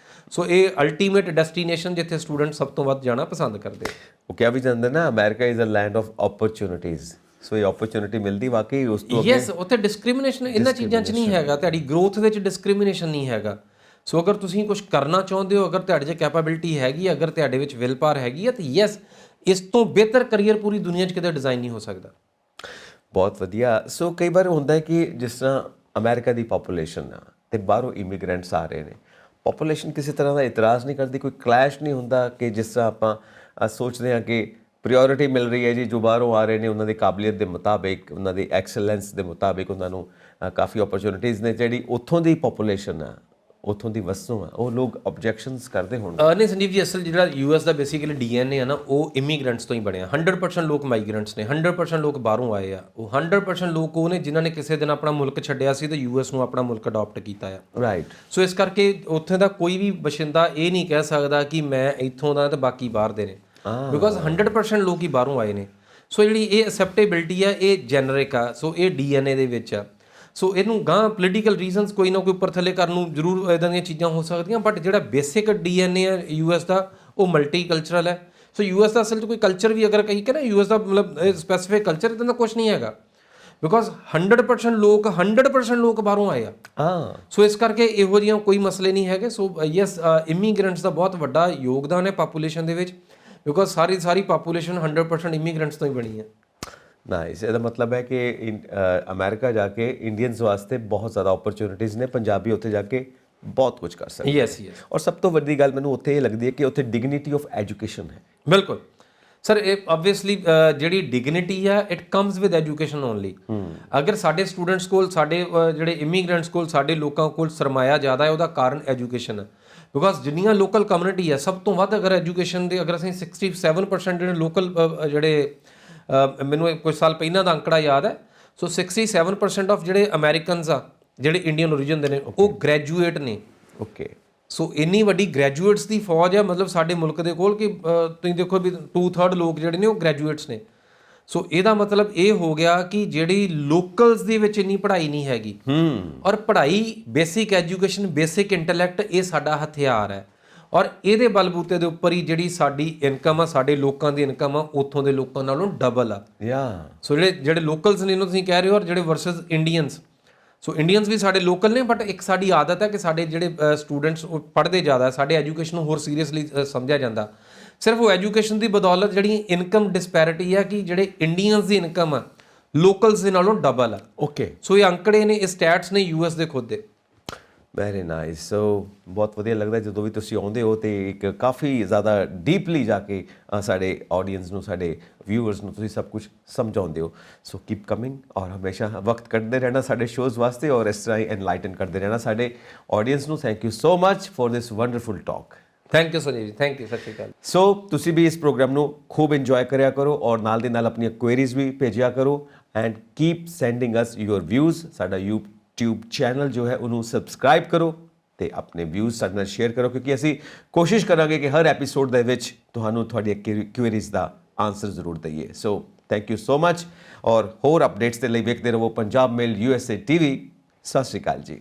ਸੋ ਇਹ ਅਲਟੀਮੇਟ ਡੈਸਟੀਨੇਸ਼ਨ ਜਿੱਥੇ ਸਟੂਡੈਂਟ ਸਭ ਤੋਂ ਵੱਧ ਜਾਣਾ ਪਸੰਦ ਕਰਦੇ। ਉਹ ਕਿਹਾ ਵੀ ਜਾਂਦਾ ਨਾ, America is a land of opportunities. So ਇਹ ਓਪਰਚੁਨਿਟੀ ਮਿਲਦੀ ਵਾਕਈ ਉਸ ਤੋਂ ਅੱਗੇ। ਯੈਸ, ਉੱਥੇ ਡਿਸਕ੍ਰਿਮੀਨੇਸ਼ਨ ਇਹਨਾਂ ਚੀਜ਼ਾਂ 'ਚ ਨਹੀਂ ਹੈਗਾ, ਤੁਹਾਡੀ ਗਰੋਥ ਵਿੱਚ ਡਿਸਕ੍ਰਿਮੀਨੇਸ਼ਨ ਨਹੀਂ ਹੈਗਾ। ਸੋ ਅਗਰ ਤੁਸੀਂ ਕੁਝ ਕਰਨਾ ਚਾਹੁੰਦੇ ਹੋ, ਅਗਰ ਤੁਹਾਡੇ 'ਚ ਕੈਪੇਬਿਲਿਟੀ ਹੈਗੀ, ਅਗਰ ਤੁਹਾਡੇ ਵਿੱਚ ਵਿਲ ਪਾਵਰ ਹੈਗੀ ਹੈ, ਤਾਂ ਯੈਸ, ਇਸ ਤੋਂ ਬਿਹਤਰ ਕਰੀਅਰ ਪੂਰੀ ਦੁਨੀਆ 'ਚ ਕਿਤੇ ਡਿਜ਼ਾਈਨ ਨਹੀਂ ਹੋ ਸਕਦਾ। ਬਹੁਤ ਵਧੀਆ। ਸੋ ਕਈ ਵਾਰ ਹੁੰਦਾ ਹੈ ਕਿ ਜਿਸ ਤਰ੍ਹਾਂ ਅਮਰੀਕਾ ਦੀ ਪਾਪੂਲੇਸ਼ਨ ਆ ਅਤੇ ਬਾਹਰੋਂ ਇਮੀਗਰੈਂਟਸ ਆ ਰਹੇ ਨੇ, ਪਾਪੂਲੇਸ਼ਨ ਕਿਸੇ ਤਰ੍ਹਾਂ ਦਾ ਇਤਰਾਜ਼ ਨਹੀਂ ਕਰਦੀ, ਕੋਈ ਕਲੈਸ਼ ਨਹੀਂ ਹੁੰਦਾ ਕਿ ਜਿਸ ਤਰ੍ਹਾਂ ਆਪਾਂ ਸੋਚਦੇ ਹਾਂ ਕਿ ਪ੍ਰਾਇਓਰਿਟੀ ਮਿਲ ਰਹੀ ਹੈ ਜੀ ਜੋ ਬਾਹਰੋਂ ਆ ਰਹੇ ਨੇ, ਉਹਨਾਂ ਦੀ ਕਾਬਲੀਅਤ ਦੇ ਮੁਤਾਬਿਕ, ਉਹਨਾਂ ਦੀ ਐਕਸਲੈਂਸ ਦੇ ਮੁਤਾਬਿਕ ਉਹਨਾਂ ਨੂੰ ਕਾਫੀ ਓਪਰਚੁਨਿਟੀਜ਼ ਨੇ। ਜਿਹੜੀ ਉੱਥੋਂ ਦੀ ਪਾਪੂਲੇਸ਼ਨ ਆ ਉੱਥੋਂ ਦੀ ਵਸੋਂ ਆ, ਉਹ ਲੋਕ ਆਬਜੈਕਸ਼ਨਸ ਕਰਦੇ ਹੋਣ। ਨਹੀਂ ਸੰਜੀਵ ਜੀ, ਅਸਲ ਜਿਹੜਾ ਯੂਐਸ ਦਾ ਬੇਸਿਕਲੀ ਡੀਐਨਏ ਆ ਨਾ, ਉਹ ਇਮੀਗ੍ਰੈਂਟਸ ਤੋਂ ਹੀ ਬਣਿਆ। 100% ਲੋਕ ਮਾਈਗ੍ਰੈਂਟਸ ਨੇ, 100% ਲੋਕ ਬਾਹਰੋਂ ਆਏ ਆ। ਉਹ 100% ਲੋਕ ਉਹ ਨੇ ਜਿਨ੍ਹਾਂ ਨੇ ਕਿਸੇ ਦਿਨ ਆਪਣਾ ਮੁਲਕ ਛੱਡਿਆ ਸੀ ਤੇ ਯੂਐਸ ਨੂੰ ਆਪਣਾ ਮੁਲਕ ਅਡਾਪਟ ਕੀਤਾ ਆ। ਰਾਈਟ। ਸੋ ਇਸ ਕਰਕੇ ਉੱਥੇ ਦਾ ਕੋਈ ਵੀ ਬਸ਼ਿੰਦਾ ਇਹ ਨਹੀਂ ਕਹਿ ਸਕਦਾ ਕਿ ਮੈਂ ਇੱਥੋਂ ਦਾ ਤੇ ਬਾਕੀ ਬਾਹਰ ਦੇ ਨੇ, ਬਿਕੋਜ਼ 100% ਲੋਕ ਹੀ ਬਾਹਰੋਂ ਆਏ ਨੇ। ਸੋ ਜਿਹੜੀ ਇਹ ਅਸੈਪਟੇਬਿਲਿਟੀ ਆ, ਇਹ ਜੈਨਰਿਕ ਆ। ਸੋ ਇਹ ਡੀਐਨਏ ਦੇ ਵਿੱਚ ਆ। ਸੋ ਇਹਨੂੰ ਗਾਂ ਪੋਲੀਟੀਕਲ ਰੀਜ਼ਨਸ ਕੋਈ ਨਾ ਕੋਈ ਉੱਪਰ ਥੱਲੇ ਕਰਨ ਨੂੰ ਜ਼ਰੂਰ ਇੱਦਾਂ ਦੀਆਂ ਚੀਜ਼ਾਂ ਹੋ ਸਕਦੀਆਂ, ਬਟ ਜਿਹੜਾ ਬੇਸਿਕ ਡੀਐਨਏ ਹੈ ਯੂਐਸ ਦਾ, ਉਹ ਮਲਟੀ ਕਲਚਰਲ ਹੈ। ਸੋ ਯੂਐਸ ਦਾ ਅਸਲ 'ਚ ਕੋਈ ਕਲਚਰ ਵੀ ਅਗਰ ਕਹੀ ਕਿ ਨਾ ਯੂਐਸ ਦਾ ਮਤਲਬ ਸਪੈਸੀਫਿਕ ਕਲਚਰ ਇੱਦਾਂ ਦਾ ਕੁਛ ਨਹੀਂ ਹੈਗਾ, ਬਿਕੋਜ਼ 100% ਲੋਕ ਬਾਹਰੋਂ ਆਏ ਆ। ਸੋ ਇਸ ਕਰਕੇ ਇਹੋ ਜਿਹੀਆਂ ਕੋਈ ਮਸਲੇ ਨਹੀਂ ਹੈਗੇ। ਸੋ ਯੈਸ, ਇਮੀਗ੍ਰੈਂਟਸ ਦਾ ਬਹੁਤ ਵੱਡਾ ਯੋਗਦਾਨ ਹੈ ਪਾਪੂਲੇਸ਼ਨ ਦੇ ਵਿੱਚ, ਬਿਕੋਜ਼ ਸਾਰੀ ਪਾਪੂਲੇਸ਼ਨ 100% ਇਮੀਗ੍ਰੈਂਟਸ ਤੋਂ ਹੀ ਬਣੀ ਹੈ। ਨਾਈਸ। ਇਹਦਾ ਮਤਲਬ ਹੈ ਕਿ ਅਮਰੀਕਾ ਜਾ ਕੇ ਇੰਡੀਅਨਸ ਵਾਸਤੇ ਬਹੁਤ ਜ਼ਿਆਦਾ ਓਪਰਚੁਨਿਟੀਜ਼ ਨੇ, ਪੰਜਾਬੀ ਉੱਥੇ ਜਾ ਕੇ ਬਹੁਤ ਕੁਝ ਕਰ ਸਕਦੇ। ਯੈਸ। ਔਰ ਸਭ ਤੋਂ ਵੱਡੀ ਗੱਲ ਮੈਨੂੰ ਉੱਥੇ ਇਹ ਲੱਗਦੀ ਹੈ ਕਿ ਉੱਥੇ ਡਿਗਨਿਟੀ ਆਫ ਐਜੂਕੇਸ਼ਨ ਹੈ। ਬਿਲਕੁਲ ਸਰ, ਇਹ ਆਬਵੀਅਸਲੀ ਜਿਹੜੀ ਡਿਗਨਿਟੀ ਆ, it comes with education only. ਅਗਰ ਸਾਡੇ ਸਟੂਡੈਂਟਸ ਕੋਲ, ਸਾਡੇ ਜਿਹੜੇ ਇਮੀਗ੍ਰੈਂਟਸ ਕੋਲ, ਸਾਡੇ ਲੋਕਾਂ ਕੋਲ ਸਰਮਾਇਆ ਜ਼ਿਆਦਾ ਹੈ, ਉਹਦਾ ਕਾਰਨ ਐਜੂਕੇਸ਼ਨ ਹੈ। ਬਿਕੋਜ਼ ਜਿੰਨੀਆਂ ਲੋਕਲ ਕਮਿਊਨਿਟੀ ਹੈ, ਸਭ ਤੋਂ ਵੱਧ ਅਗਰ ਐਜੂਕੇਸ਼ਨ ਦੇ ਅਗਰ ਅਸੀਂ 67% ਜਿਹੜੇ ਲੋਕਲ ਜਿਹੜੇ ਮੈਨੂੰ ਕੁਝ ਸਾਲ ਪਹਿਲਾਂ ਦਾ ਅੰਕੜਾ ਯਾਦ ਹੈ, ਸੋ 67% ਆਫ ਜਿਹੜੇ ਅਮਰੀਕਨਸ ਆ, ਜਿਹੜੇ ਇੰਡੀਅਨ ਓਰੀਜਨ ਦੇ ਨੇ, ਉਹ ਗ੍ਰੈਜੂਏਟ ਨੇ। ਓਕੇ। ਸੋ ਇੰਨੀ ਵੱਡੀ ਗ੍ਰੈਜੂਏਟਸ ਦੀ ਫੌਜ ਹੈ ਮਤਲਬ ਸਾਡੇ ਮੁਲਕ ਦੇ ਕੋਲ, ਕਿ ਤੁਸੀਂ ਦੇਖੋ ਵੀ 2/3 ਲੋਕ ਜਿਹੜੇ ਨੇ ਉਹ ਗ੍ਰੈਜੂਏਟਸ ਨੇ। ਸੋ ਇਹਦਾ ਮਤਲਬ ਇਹ ਹੋ ਗਿਆ ਕਿ ਜਿਹੜੀ ਲੋਕਲਸ ਦੇ ਵਿੱਚ ਇੰਨੀ ਪੜ੍ਹਾਈ ਨਹੀਂ ਹੈਗੀ। ਔਰ ਪੜ੍ਹਾਈ, ਬੇਸਿਕ ਐਜੂਕੇਸ਼ਨ, ਬੇਸਿਕ ਇੰਟੈਲੈਕਟ, ਇਹ ਸਾਡਾ ਹਥਿਆਰ ਹੈ। ਔਰ ਇਹਦੇ ਬਲਬੂਤੇ ਦੇ ਉੱਪਰ ਹੀ ਜਿਹੜੀ ਸਾਡੀ ਇਨਕਮ ਆ, ਸਾਡੇ ਲੋਕਾਂ ਦੀ ਇਨਕਮ ਆ, ਉੱਥੋਂ ਦੇ ਲੋਕਾਂ ਨਾਲੋਂ ਡਬਲ ਆ। ਸੋ ਜਿਹੜੇ ਲੋਕਲਸ ਨੇ, ਇਹਨੂੰ ਤੁਸੀਂ ਕਹਿ ਰਹੇ ਹੋ, ਔਰ ਜਿਹੜੇ ਵਰਸਸ ਇੰਡੀਅਨਸ। ਸੋ ਇੰਡੀਅਨਸ ਵੀ ਸਾਡੇ ਲੋਕਲ ਨੇ, ਬਟ ਇੱਕ ਸਾਡੀ ਆਦਤ ਹੈ ਕਿ ਸਾਡੇ ਜਿਹੜੇ ਸਟੂਡੈਂਟਸ ਪੜ੍ਹਦੇ ਜ਼ਿਆਦਾ, ਸਾਡੇ ਐਜੂਕੇਸ਼ਨ ਨੂੰ ਹੋਰ ਸੀਰੀਅਸਲੀ ਸਮਝਿਆ ਜਾਂਦਾ। ਸਿਰਫ ਉਹ ਐਜੂਕੇਸ਼ਨ ਦੀ ਬਦੌਲਤ ਜਿਹੜੀ ਇਨਕਮ ਡਿਸਪੈਰਿਟੀ ਆ, ਕਿ ਜਿਹੜੇ ਇੰਡੀਅਨਸ ਦੀ ਇਨਕਮ ਆ ਲੋਕਲਸ ਦੇ ਨਾਲੋਂ ਡਬਲ ਆ। ਓਕੇ। ਸੋ ਇਹ ਅੰਕੜੇ ਨੇ, ਇਹ ਸਟੈਟਸ ਨੇ ਯੂਐਸ ਦੇ ਖੁਦ ਦੇ। Very nice. ਸੋ ਬਹੁਤ ਵਧੀਆ ਲੱਗਦਾ ਜਦੋਂ ਵੀ ਤੁਸੀਂ ਆਉਂਦੇ ਹੋ ਤੇ ਇੱਕ ਕਾਫੀ ਜ਼ਿਆਦਾ ਡੀਪਲੀ ਜਾ ਕੇ ਸਾਡੇ ਆਡੀਅנס ਨੂੰ, ਸਾਡੇ ਵਿਊਅਰਸ ਨੂੰ ਤੁਸੀਂ ਸਭ ਕੁਝ ਸਮਝਾਉਂਦੇ ਹੋ। ਸੋ ਕੀਪ ਕਮਿੰਗ, ਔਰ ਹਮੇਸ਼ਾ ਵਕਤ ਕੱਢਦੇ ਰਹਿਣਾ ਸਾਡੇ ਸ਼ੋਜ਼ ਵਾਸਤੇ, ਔਰ ਇਸ ਤਰ੍ਹਾਂ ਹੀ ਐਨਲਾਈਟਨ ਕਰਦੇ ਰਹਿਣਾ ਸਾਡੇ ਆਡੀਅנס ਨੂੰ। Thank you so much for this wonderful talk. Thank you Sanjeev ਜੀ, ਥੈਂਕ ਯੂ, ਸਤਿ ਸ਼੍ਰੀ ਅਕਾਲ। ਸੋ ਤੁਸੀਂ ਵੀ ਇਸ ਪ੍ਰੋਗਰਾਮ ਨੂੰ ਖੂਬ ਇੰਜੋਏ ਕਰਿਆ ਕਰੋ, ਔਰ ਨਾਲ ਦੇ ਨਾਲ ਆਪਣੀਆਂ ਕੁਐਰੀਜ਼ ਵੀ ਭੇਜਿਆ ਕਰੋ, and keep sending us your views. ਸਾਡਾ YouTube ਚੈਨਲ ਜੋ ਹੈ ਉਹਨੂੰ ਸਬਸਕ੍ਰਾਈਬ ਕਰੋ ਤੇ ਆਪਣੇ ਵਿਊਜ਼ ਸਾਡੇ ਨਾਲ ਸ਼ੇਅਰ ਕਰੋ, ਕਿਉਂਕਿ ਅਸੀਂ ਕੋਸ਼ਿਸ਼ ਕਰਾਂਗੇ ਕਿ ਹਰ ਐਪੀਸੋਡ ਦੇ ਵਿੱਚ ਤੁਹਾਨੂੰ ਤੁਹਾਡੀਆਂ ਕੁਐਰੀਜ਼ ਦਾ ਆਨਸਰ ਜ਼ਰੂਰ ਦਈਏ। So thank you so much, ਔਰ ਹੋਰ ਅਪਡੇਟਸ ਦੇ ਲਈ ਵੇਖਦੇ ਰਹੋ ਪੰਜਾਬ ਮੇਲ USA TV। ਸਤਿ ਸ਼੍ਰੀ ਅਕਾਲ ਜੀ।